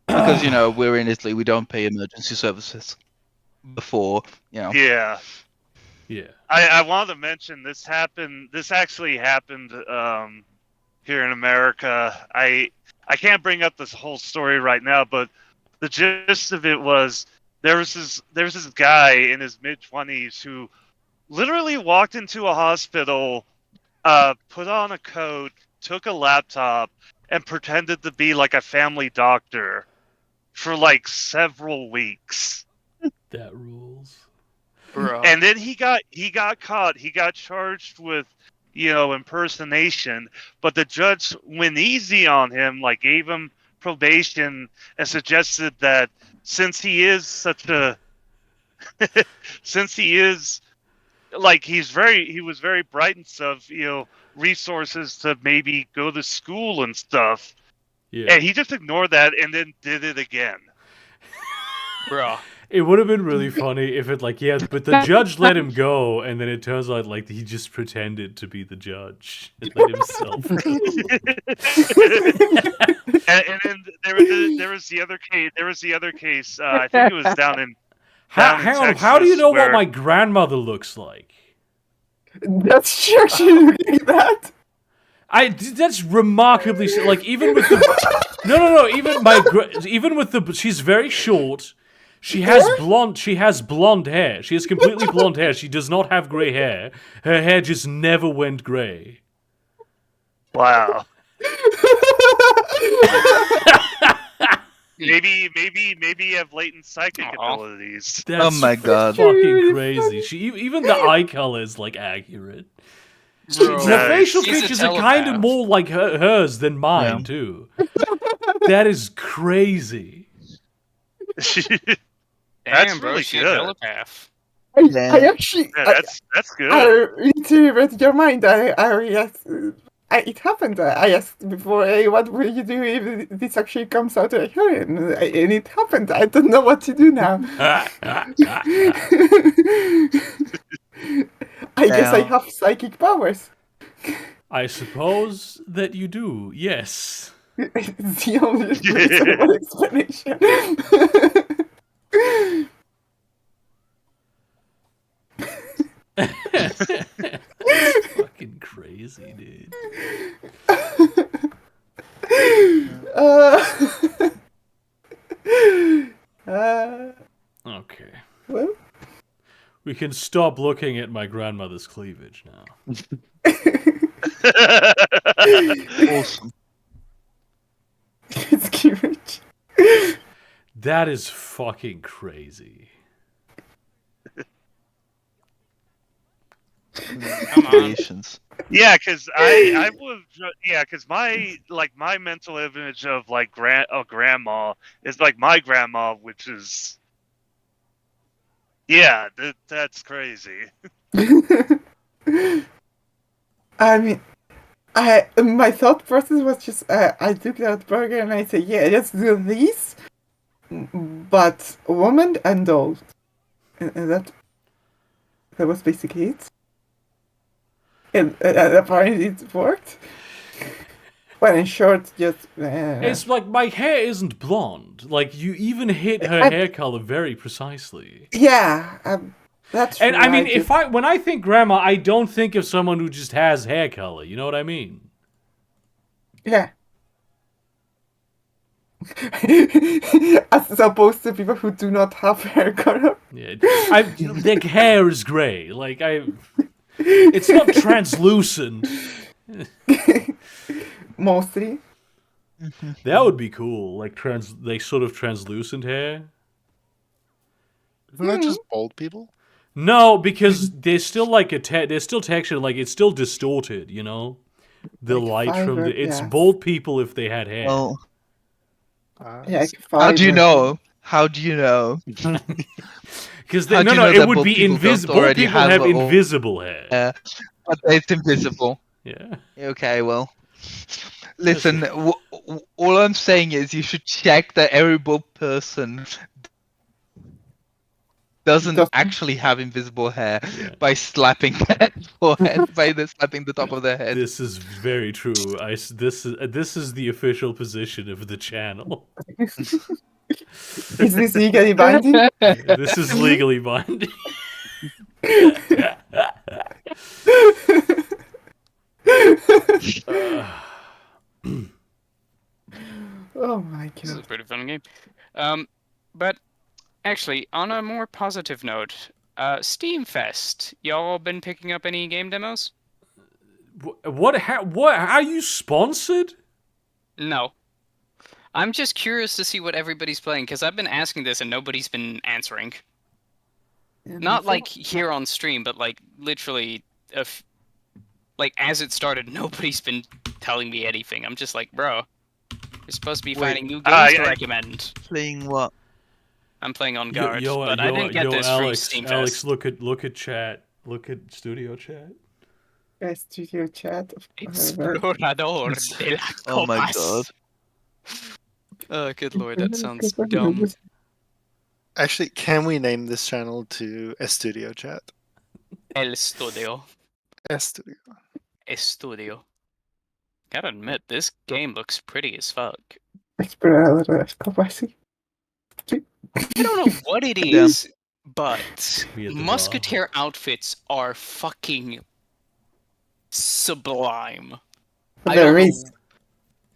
Because, we're in Italy, we don't pay emergency services. Before, Yeah. Yeah. I wanted to mention this happened. This actually happened here in America. I can't bring up this whole story right now, but the gist of it was there was this guy in his mid-20s who literally walked into a hospital, put on a coat, took a laptop, and pretended to be like a family doctor for like several weeks. That rules. Bro. And then he got caught. He got charged with, impersonation. But the judge went easy on him, like gave him probation, and suggested that since he is such a, since he is, like he was very bright and stuff, resources to maybe go to school and stuff. Yeah. And he just ignored that and then did it again. Bro. It would have been really funny if it but the judge let him go, and then it turns out like he just pretended to be the judge and let himself go. and then there was the other case. There was the other case. I think it was down in. How, down in hang on, how do you Texas know what where- my grandmother looks like? That's actually looking at that. That's remarkably like even with the no even with the she's very short. She has blonde hair. She has completely blonde hair. She does not have gray hair. Her hair just never went gray. Wow. maybe you have latent psychic Aw. abilities. That's Oh my God. fucking crazy. Even the eye color is like accurate. Bro. Her Nice. facial She's a features are kind of telepath. more like hers than mine Yeah. too. That is crazy. Damn, That's bro, really she's a good. telepath. I actually... Yeah, that's good. I literally read your mind. It happened. I asked before, hey, what will you do if this actually comes out of her? And it happened. I don't know what to do now. I guess I Yeah. have psychic powers. I suppose that you do, yes. It's the only reasonable explanation. crazy, dude. uh, uh, Okay. well, We can stop looking at my grandmother's cleavage now. Awesome. it's cute. That is fucking crazy. Come on. Creations. Yeah, because I was because my mental image of like grandma is like my grandma, which is that's crazy. I mean, my thought process was just I took that burger and I said, yeah, let's do this, but woman and doll, and that was basically it. And apparently it worked. Well, in short, just It's like my hair isn't blonde. Like you even hit her hair color very precisely. yeah, that's true. And I mean, when I think grandma, I don't think of someone who just has hair color. You know what I mean? yeah. As opposed to people who do not have hair color. Yeah, their hair is gray. Like it's not translucent. Mostly. That would be cool. Like sort of translucent hair. Isn't that just bald people? No, because there's still like there's still texture. Like it's still distorted. You know, the Like light from fiber, it's yeah. bald people if they had hair. Well, Yeah, how do you fiber. know? How do you know? Because How do you know it that would bald be people don't invisible. Bald already people have have a- invisible hair. But it's invisible. Yeah. Okay, well. Listen, all I'm saying is you should check that every bald person doesn't actually have invisible hair by slapping their forehead, slapping the top of their head. This is very true. This is the official position of the channel. Is this legally binding? This is legally binding. Oh my This is a god. pretty fun game. But actually, on a more positive note, Steam Fest. Y'all been picking up any game demos? What? Are you sponsored? No. I'm just curious to see what everybody's playing because I've been asking this and nobody's been answering. Not like here on stream, but like literally, like as it started, nobody's been telling me anything. I'm just like, bro, you're supposed to be finding new games to recommend. Playing what? I'm playing On Guard, but I didn't get this from Steam Fest. Alex, look at chat. Look at studio chat. Studio chat. Explorador de la Oh my Copas. god. Oh, good lord, that sounds dumb. Actually, can we name this channel to Studio Chat? El Studio. Studio. Estudio. Gotta admit, this game looks pretty as fuck. Explorador de las Copas. I don't know what it is, but Musketeer outfits are fucking sublime. I There don't is. know.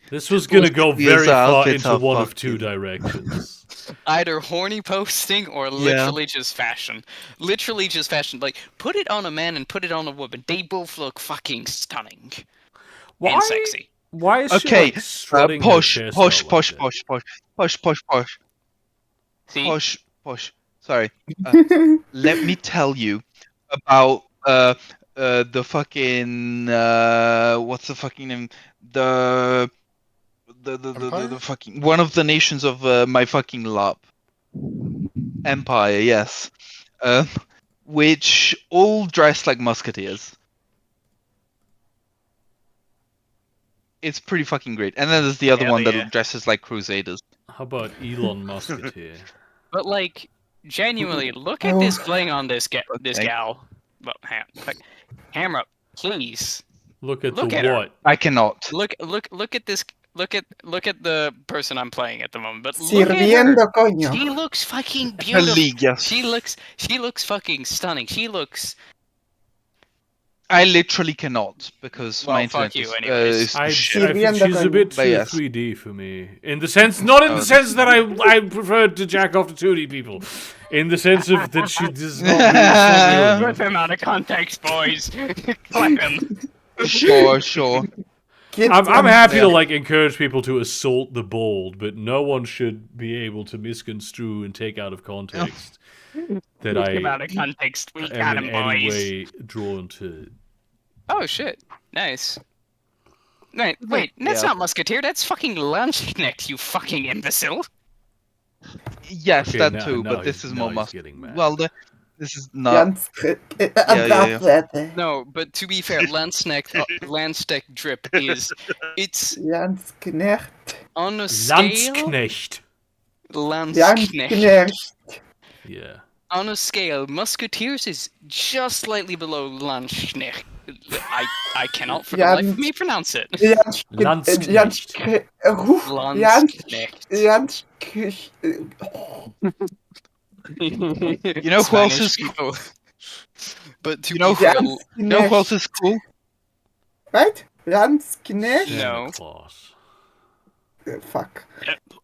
This was gonna go very far outfits into are one of fucking- two directions. Either horny posting or literally just fashion. Literally just fashion. Like, put it on a man and put it on a woman. They both look fucking stunning. And sexy. Why is Okay, she like strutting her posh, chest posh, out posh, like posh, posh, posh, posh, posh, See? posh, posh. Sorry. Let me tell you about the fucking what's the fucking name? The fucking one of the nations of my fucking love. Empire, yes. Which all dress like musketeers. It's pretty fucking great. And then there's the other Hell one yeah. that dresses like crusaders. How about Elon Musketeer? But, like, genuinely, look at this playing on this this Okay. gal. Well, camera, please. Look at Look the at her. what? I cannot. Look at this. Look at the person I'm playing at the moment. But look at her. Sirviendo coño. She looks fucking Her beautiful. league, yes. She looks fucking stunning. She looks I literally cannot because Well, my internet fuck you is, anyways. is I shit. think she's a bit But too yes. 3D for me. In the sense, not in Oh, the this sense is that I prefer to jack off to 2D people. In the sense of that she does not really, it's not real Rip enough. him out of context, boys. Clap him. Sure. I'm happy to Yeah. like encourage people to assault the bold, but no one should be able to misconstrue and take out of context that Rip him I out of context. We am got in him, any boys. way drawn to. Oh shit! Nice. Wait, that's Yeah. not Musketeer. That's fucking Landsknecht, you fucking imbecile. Yes, Okay, that now- too, now but this he's- is now more he's must. getting mad. Well, this is not. Yeah. No, but to be fair, Landsknecht drip it's Landsknecht. on a scale. Landsknecht. Landsknecht. Landsknecht. Yeah. On a scale, Musketeers is just slightly below Landsknecht. I cannot for the life of me pronounce it. Landsknecht. Landsknecht. You know who else Spanish is? people. But to You know be fair, You know who else is cool? Right? Landsknecht. No. Santa Claus. Fuck.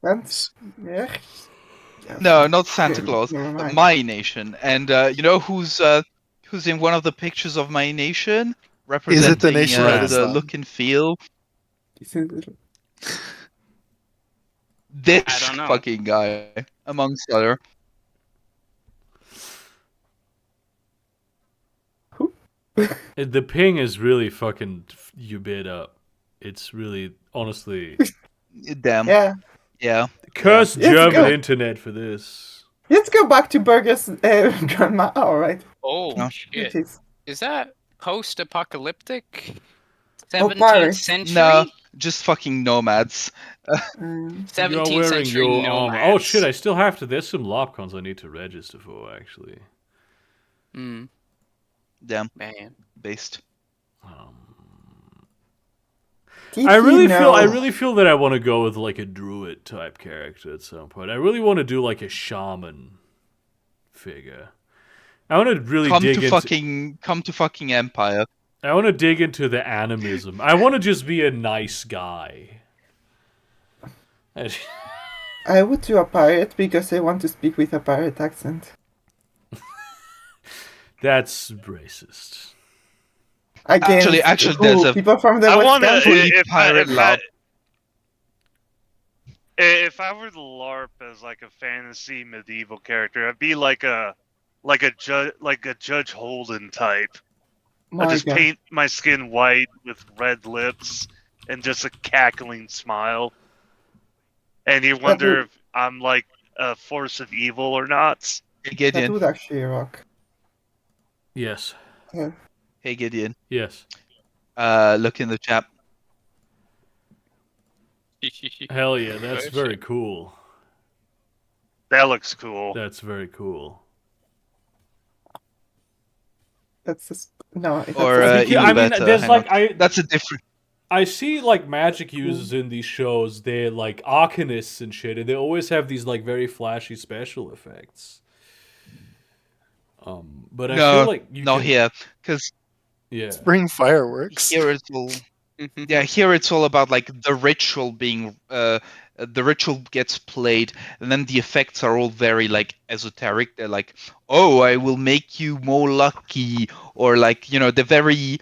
Landsknecht. No, not Santa Claus. Never mind. My Nation. And you know who's in one of the pictures of My Nation? Representing the nation of the Islam? look and feel. I This don't know. fucking guy, amongst other. The ping is really fucking you bit up. It's really, honestly, Damn. Yeah. Yeah. curse Yeah. German Go. internet for this. Let's go back to Burger's grandma. All right. Oh No. shit! It is. Is that post-apocalyptic? Oh, 17th pirate. century. No, just fucking nomads. Mm. 17th You're wearing century your nomads. armor. Oh shit! I still have to. There's some LARPcons I need to register for actually. Hmm. Damn. Man. Based. Did I you really know- feel that I want to go with like a druid type character at some point. I really want to do like a shaman figure. I want to really Come dig to into. fucking Empire. I want to dig into the animism. I want to just be a nice guy. I would do a pirate because I want to speak with a pirate accent. That's racist. Against Actually, who? there's a- people from the I West want to. Country. Pirate lab. If I were to LARP as like a fantasy medieval character, I'd be like a Judge Holden type. I My just God. paint my skin white with red lips and just a cackling smile. And you wonder if I'm like a force of evil or not. Hey That Gideon. would actually rock. Yes. Hey Gideon. Yes. Look in the chat. Hell yeah, that's Shit. very cool. That looks cool. That's very cool. That's just no. That's Or, just- even I mean, better, there's hang like on. That's a different. I see like magic users in these shows. They're like arcanists and shit, and they always have these like very flashy special effects. But I feel like you No, can- here, because Yeah. Bring fireworks. here it's all. Yeah, here it's all about like the ritual being. The ritual gets played, and then the effects are all very like esoteric. They're like, "Oh, I will make you more lucky," or like they're very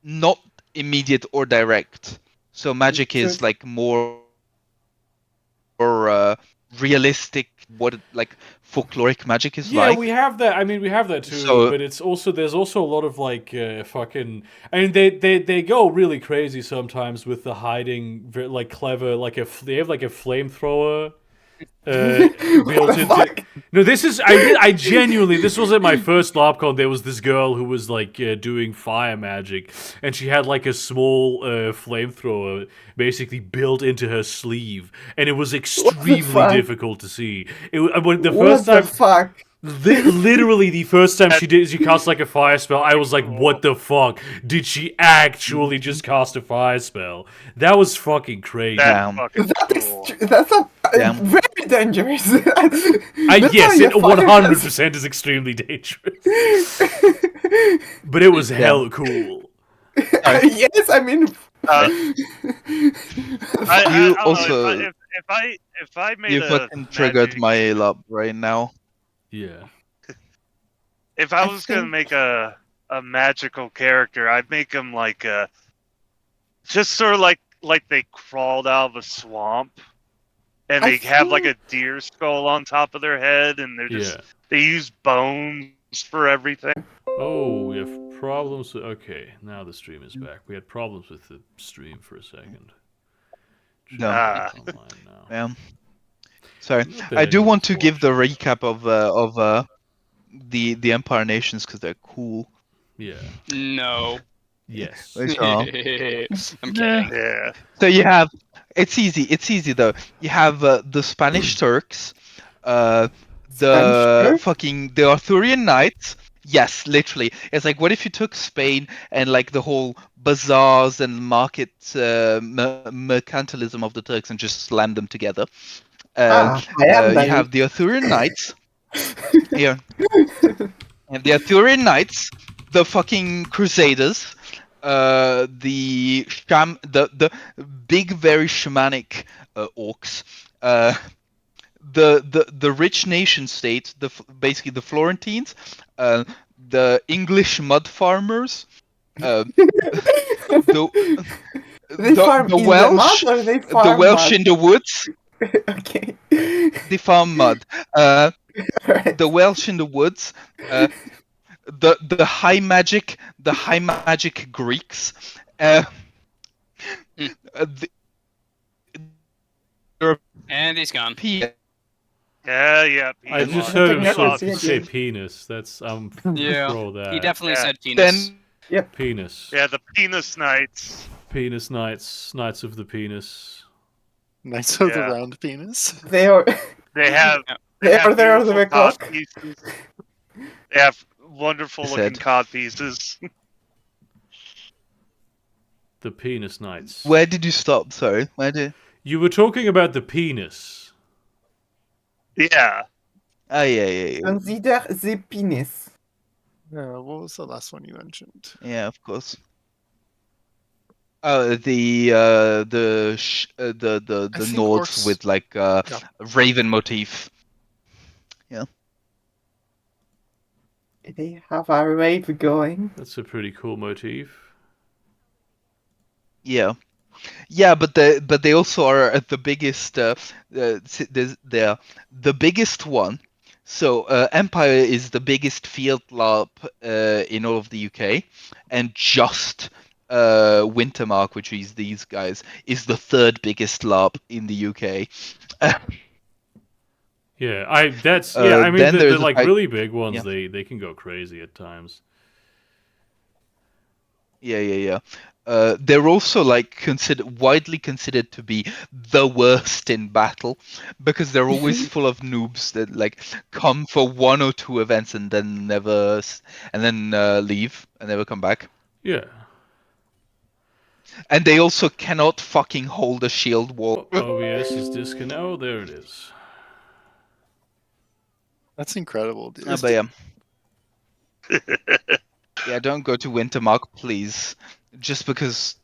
not immediate or direct. So magic is like more realistic. What like folkloric magic is Yeah, like. we have that. I mean, we have that too. So- but it's also there's also a lot of like fucking. I mean, they go really crazy sometimes with the hiding, like clever. Like they have like a flamethrower. Built into. fuck? No, this is I genuinely. This was at my first LARPCon. There was this girl who was like doing fire magic, and she had like a small flamethrower basically built into her sleeve, and it was extremely fuck? difficult to see. When the What first the time. fuck? Literally the first time she cast like a fire spell, I was like, what the fuck? Did she actually just cast a fire spell? That was fucking crazy. Damn. That's fucking That is cool. that's a Damn. very dangerous. Yes, That's how it you fire 100% is extremely dangerous. but it was hell cool. Yes, I mean. I You don't also- know if I made You a fucking triggered magic, my lab right now. Yeah. if I I was gonna think- make a magical character, I'd make them like just sort of like they crawled out of a swamp, and I they have like a think- deer skull on top of their head, and they're just Yeah. they use bones for everything. Oh, we have problems. Okay, now the stream is back. We had problems with the stream for a second. No. Ah. Online now. Yeah. Sorry. Not I that do want anyone's to give the watching. recap of the Empire Nations because they're cool. Yeah. No. Yes. Which I'm are- kidding. Yeah. So you have it's easy though. You have the Spanish Turks, the Spanish Turks? fucking the Arthurian Knights. Yes, literally. It's like, what if you took Spain and like the whole bazaars and market mercantilism of the Turks and just slammed them together? I am You have the Arthurian Knights. Here. And the Arthurian Knights, the fucking Crusaders, the big, very shamanic orcs, the rich nation state, basically the Florentines, the English mud farmers, the They farm the in Welsh, the mud or they the farm Welsh mud? in the woods, Okay. they farm mud. Right. The Welsh in the woods, the high magic Greeks, the And he's gone. European. Yeah. I penis. just heard him Never say, see again. penis. That's Yeah. pro that. He definitely Yeah. said penis. Then Penis. Yeah, the penis knights. Penis knights. Knights of the penis. Knights of the Yeah. round penis. They are. They have They are there on the beautiful cod clock. pieces. They have wonderful looking Said. cod pieces. The penis knights. where did you stop? Sorry, where did? You were talking about the penis. Yeah. Oh yeah. Consider the penis. What was the last one you mentioned? Yeah, of course. Oh, the I think Nords orcs- with like raven motif. They have a rave going. That's a pretty cool motif. Yeah, but they also are the biggest. They're the biggest one. So Empire is the biggest field lab in all of the UK, and just Wintermark, which is these guys, is the third biggest lab in the UK. Yeah, I mean then the there's like like- really big ones. yeah. They can go crazy at times. Yeah. They're also like widely considered to be the worst in battle because they're always full of noobs that like come for one or two events and then leave and never come back. Yeah. And they also cannot fucking hold a shield wall. OBS is disconnected. Oh, there it is. That's incredible, dude. But yeah, don't go to Wintermark, please. Just because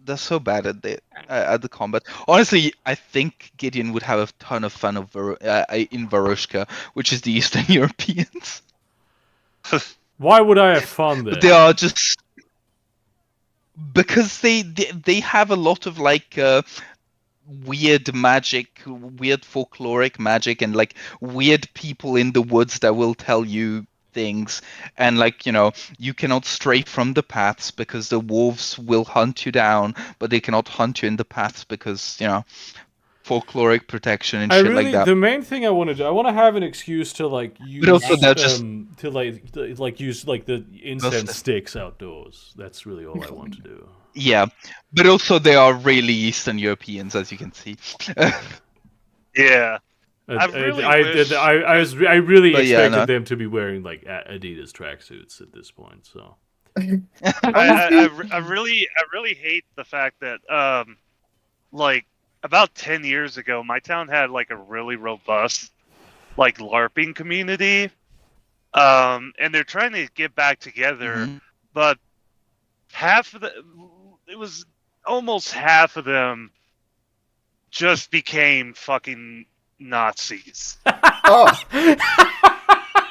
they're so bad at the combat. Honestly, I think Gideon would have a ton of fun in Varushka, which is the Eastern Europeans. Why would I have fun there? They are just because they have a lot of like weird magic, weird folkloric magic, and like weird people in the woods that will tell you things, and like you cannot stray from the paths because the wolves will hunt you down, but they cannot hunt you in the paths because folkloric protection and shit like that. The main thing I want to do, I want to have an excuse to like use also they're just- to like use like the incense sticks outdoors. That's really all I want to do. Yeah, but also they are really Eastern Europeans, as you can see. Yeah. I really But yeah, expected no. them to be wearing like Adidas tracksuits at this point. So I really hate the fact that like about 10 years ago my town had like a really robust like LARPing community. and they're trying to get back together, Mhm. but it was almost half of them just became fucking Nazis. Oh,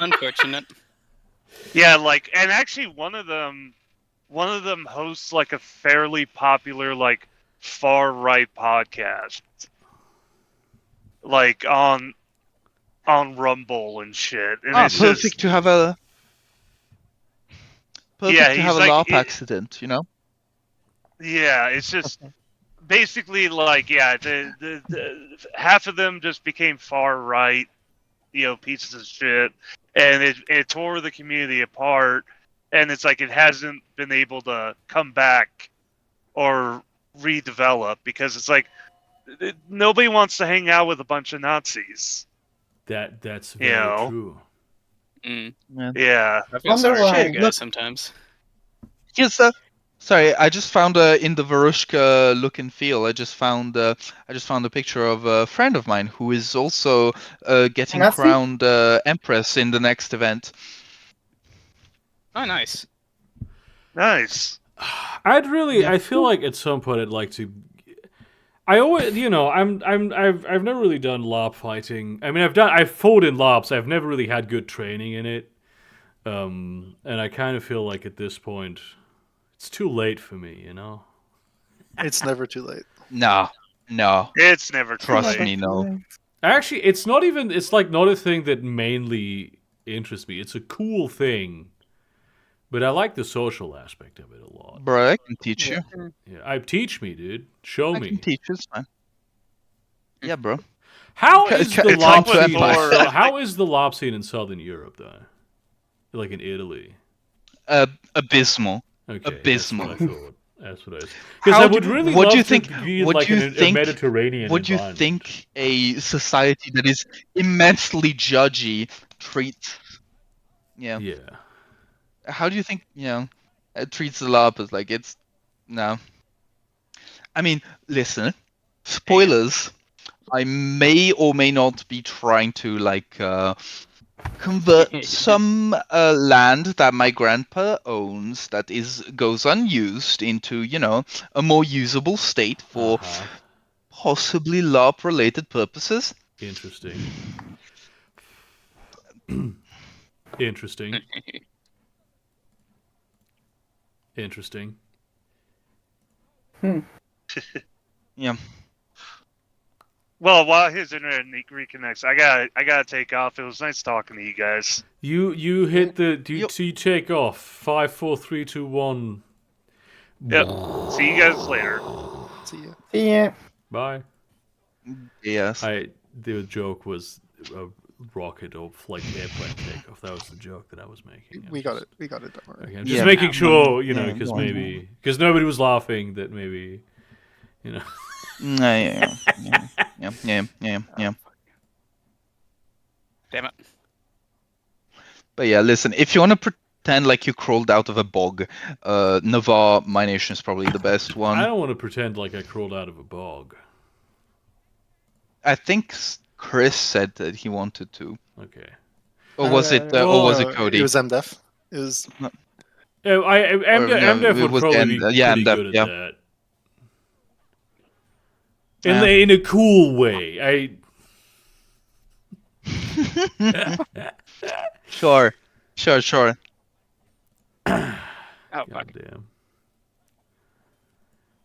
Unfortunate. Yeah, like, and actually one of them hosts like a fairly popular like far right podcast, like on Rumble and shit, and it's Perfect just to have a yeah, perfect to he's have a like LARP accident, you know? yeah, it's just basically like yeah, the half of them just became far right, pieces of shit, and it tore the community apart, and it's like it hasn't been able to come back or redevelop because it's like nobody wants to hang out with a bunch of Nazis. That's You very know? true. Mm. Yeah. I feel Wonder sorry for why. you guys sometimes. Yes, sorry, I just found in the Varushka look and feel. I just found a picture of a friend of mine who is also getting Nazi? crowned empress in the next event. Oh, nice. Nice. I feel like at some point I'd like to. I always, I've never really done LARP fighting. I mean, I've fought in LARPs. I've never really had good training in it. And I kind of feel like at this point, it's too late for me, It's never too late. No. It's never too Trust late. me, no. Actually, it's not even, it's like not a thing that mainly interests me. It's a cool thing, but I like the social aspect of it a lot. Bro, I can teach Yeah. you. Teach me, dude. Show I me. can teach you, it's fine. Yeah, bro. How Ca- is ca- the it's LARP like scene? Thor. How is the LARP scene in Southern Europe, though? Like in Italy? Abysmal. Okay, Abysmal. That's what I thought. That's what I was. Because I would really what love do you to think? be What like do you in a think? Mediterranean What do you environment. think a society that is immensely judgy treats? Yeah. Yeah. How do you think it treats the LARP as like it's no? I mean, listen. Spoilers. I may or may not be trying to like convert some land that my grandpa owns that goes unused into a more usable state for Uh-huh. possibly LARP related purposes. Interesting. Interesting. Interesting. Yeah. Well, while his internet reconnects, I gotta take off. It was nice talking to you guys. You hit the Yep. you take off. 5, 4, 3, 2, 1. Yep. See you guys later. See ya. yeah. Bye. Yes. The joke was a rocket or like airplane takeoff. That was the joke that I was making. We got it. We got it. Don't worry. Okay, I'm just Yeah. making sure, Yeah, because go on. maybe because nobody was laughing that maybe, Yeah. Damn it. But yeah, listen, if you want to pretend like you crawled out of a bog, Navarre, My Nation is probably the best one. I don't want to pretend like I crawled out of a bog. I think Chris said that he wanted to. Okay. Or was it Cody? It was MDef. It was. Yeah, MDF it would was probably be yeah, pretty MDef, good at yeah. that. Yeah. In a cool way. Sure. Oh, fuck. Goddamn.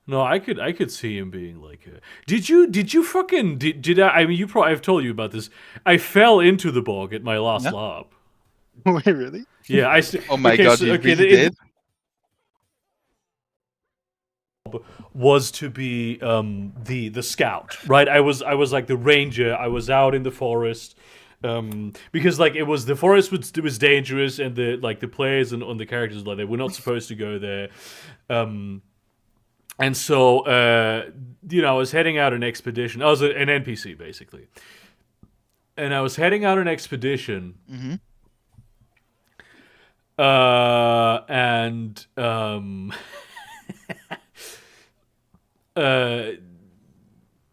No, I could see him being like a... Did you fucking did I mean I've told you about this. I fell into the bog at my last Yeah. LARP. Wait, really? Yeah, Oh my god, you really did? Was to be the scout, right? I was like the ranger. I was out in the forest because like the forest was dangerous, and the players and the characters like they were not supposed to go there. And so I was heading out an expedition. I was an NPC basically, and I was heading out an expedition. Mm-hmm.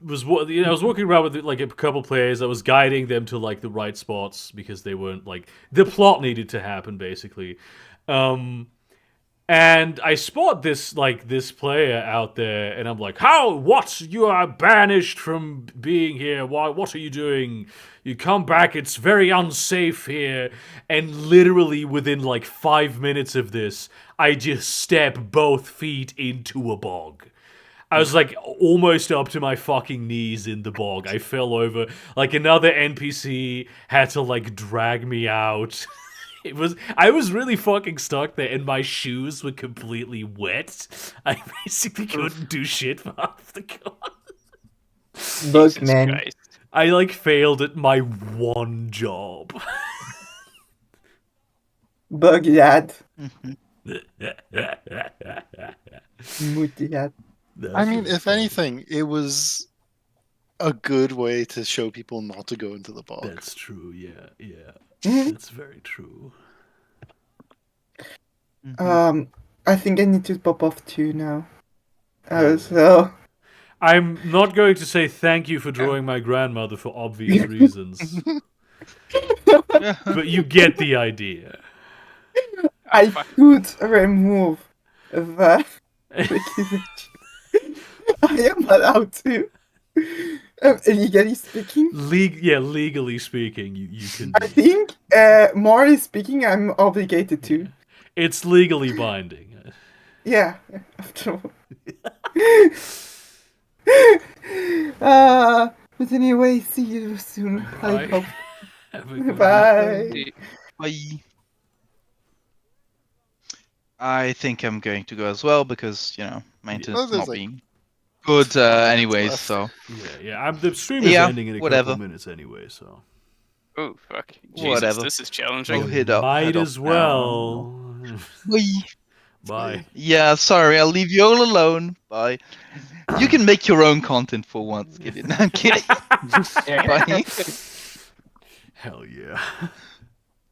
I was walking around with like a couple players. I was guiding them to like the right spots because they weren't like the plot needed to happen basically. And I spot this player out there, and I'm like, "How? What? You are banished from being here. Why? What are you doing? You come back. It's very unsafe here." And literally within like 5 minutes of this, I just step both feet into a bog. I was like almost up to my fucking knees in the bog. I fell over. Like another NPC had to like drag me out. I was really fucking stuck there, and my shoes were completely wet. I basically couldn't do shit for half the con. Bug Jesus man. Christ. I like failed at my one job. Bug lad. That's Moody lad. I mean, really if funny. anything, it was a good way to show people not to go into the bog. That's true. Yeah, yeah, Mhm. that's very true. I think I need to pop off too now. Yeah. So I'm not going to say thank you for drawing my grandmother for obvious reasons, but you get the idea. I could remove the image. I am allowed to. Legally speaking, Legally speaking, you can. I think morally speaking, I'm obligated to. It's legally binding. Yeah, after all. But anyway, see you soon. I Bye. hope. Have a good Bye. Bye. I think I'm going to go as well because maintenance Well, there's not like being good anyways. left. So Yeah. The stream is Yeah, ending in a whatever. couple minutes anyway, so Oh fuck. Jesus, Whatever. this is challenging. I'll head up. might head as up well. Bye. Bye. Yeah, sorry, I'll leave you all alone. Bye. You can make your own content for once, Gideon. I'm kidding. Bye. Hell yeah.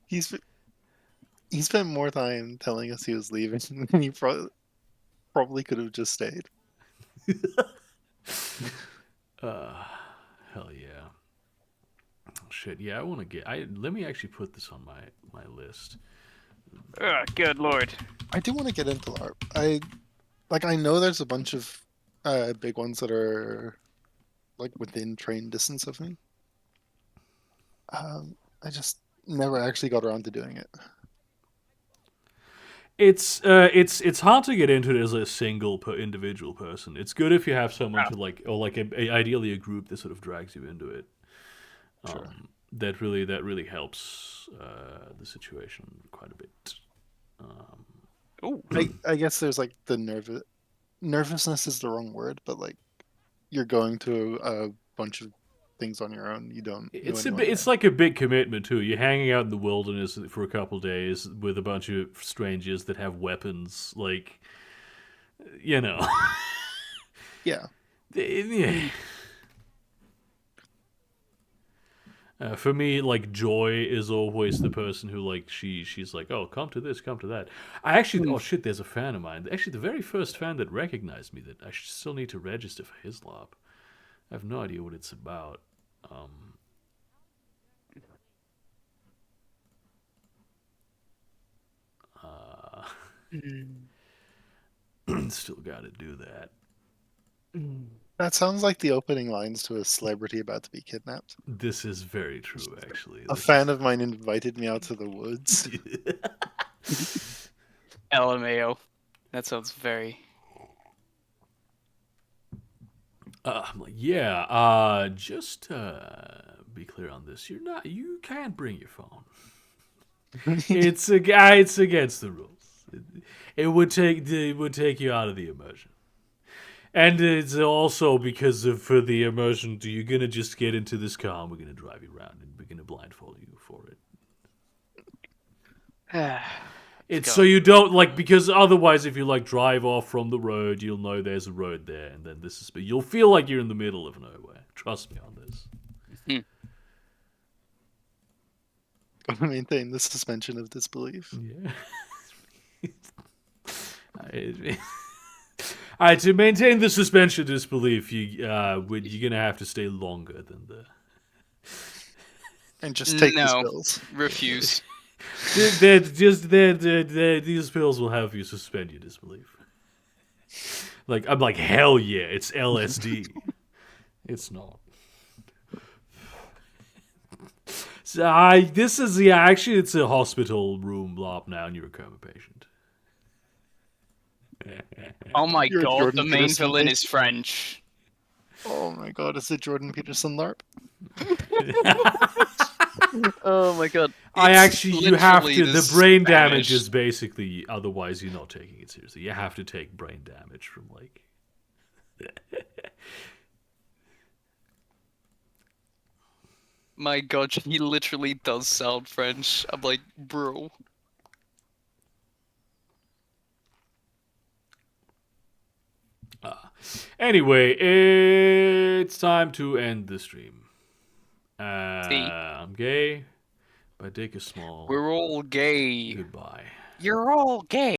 He spent more time telling us he was leaving than he probably could have just stayed. Hell yeah. Shit, yeah, I want to get. Let me actually put this on my list. Oh, good lord. I do want to get into LARP. I know there's a bunch of big ones that are like within train distance of me. I just never actually got around to doing it. It's hard to get into it as a single individual person. It's good if you have someone to like, or like ideally a group that sort of drags you into it. Sure. That really helps the situation quite a bit. Oh, I guess there's like the nervousness is the wrong word, but like you're going to a bunch of things on your own. You don't. It's like a big commitment too. You're hanging out in the wilderness for a couple days with a bunch of strangers that have weapons. Like, Yeah. Yeah. For me, like Joy is always the person who like she's like, oh, come to this, come to that. I actually oh shit, there's a fan of mine. Actually, the very first fan that recognized me that I still need to register for his LARP. I have no idea what it's about. Still got to do that. That sounds like the opening lines to a celebrity about to be kidnapped. This is very true, actually. A fan of mine invited me out to the woods. LMAO. That sounds very. I'm like, yeah. Just be clear on this. You can't bring your phone. It's against the rules. It would take you out of the immersion. And it's also because for the immersion, you're gonna just get into this car and we're gonna drive you around and we're gonna blindfold you for it. It's so you don't like, because otherwise if you like drive off from the road, you'll know there's a road there, and then you'll feel like you're in the middle of nowhere. Trust me on this. Gotta maintain the suspension of disbelief. Yeah. Alright, to maintain the suspension of disbelief, you're gonna have to stay longer than the. And just take these No. pills. Refuse. These pills will have you suspend your disbelief. Like I'm like, hell yeah, it's LSD. It's not. So actually it's a hospital room blob now, and you're a coma patient. Oh my You're god, Jordan the main Peterson, villain mate. is French. Oh my god, is it Jordan Peterson LARP? Oh my god. You have to. The brain damage Spanish. is basically. Otherwise, you're not taking it seriously. You have to take brain damage from like. My god, he literally does sound French. I'm like, bro. Anyway, it's time to end the stream. See? I'm gay. My dick is small. We're all gay. Goodbye. You're all gay.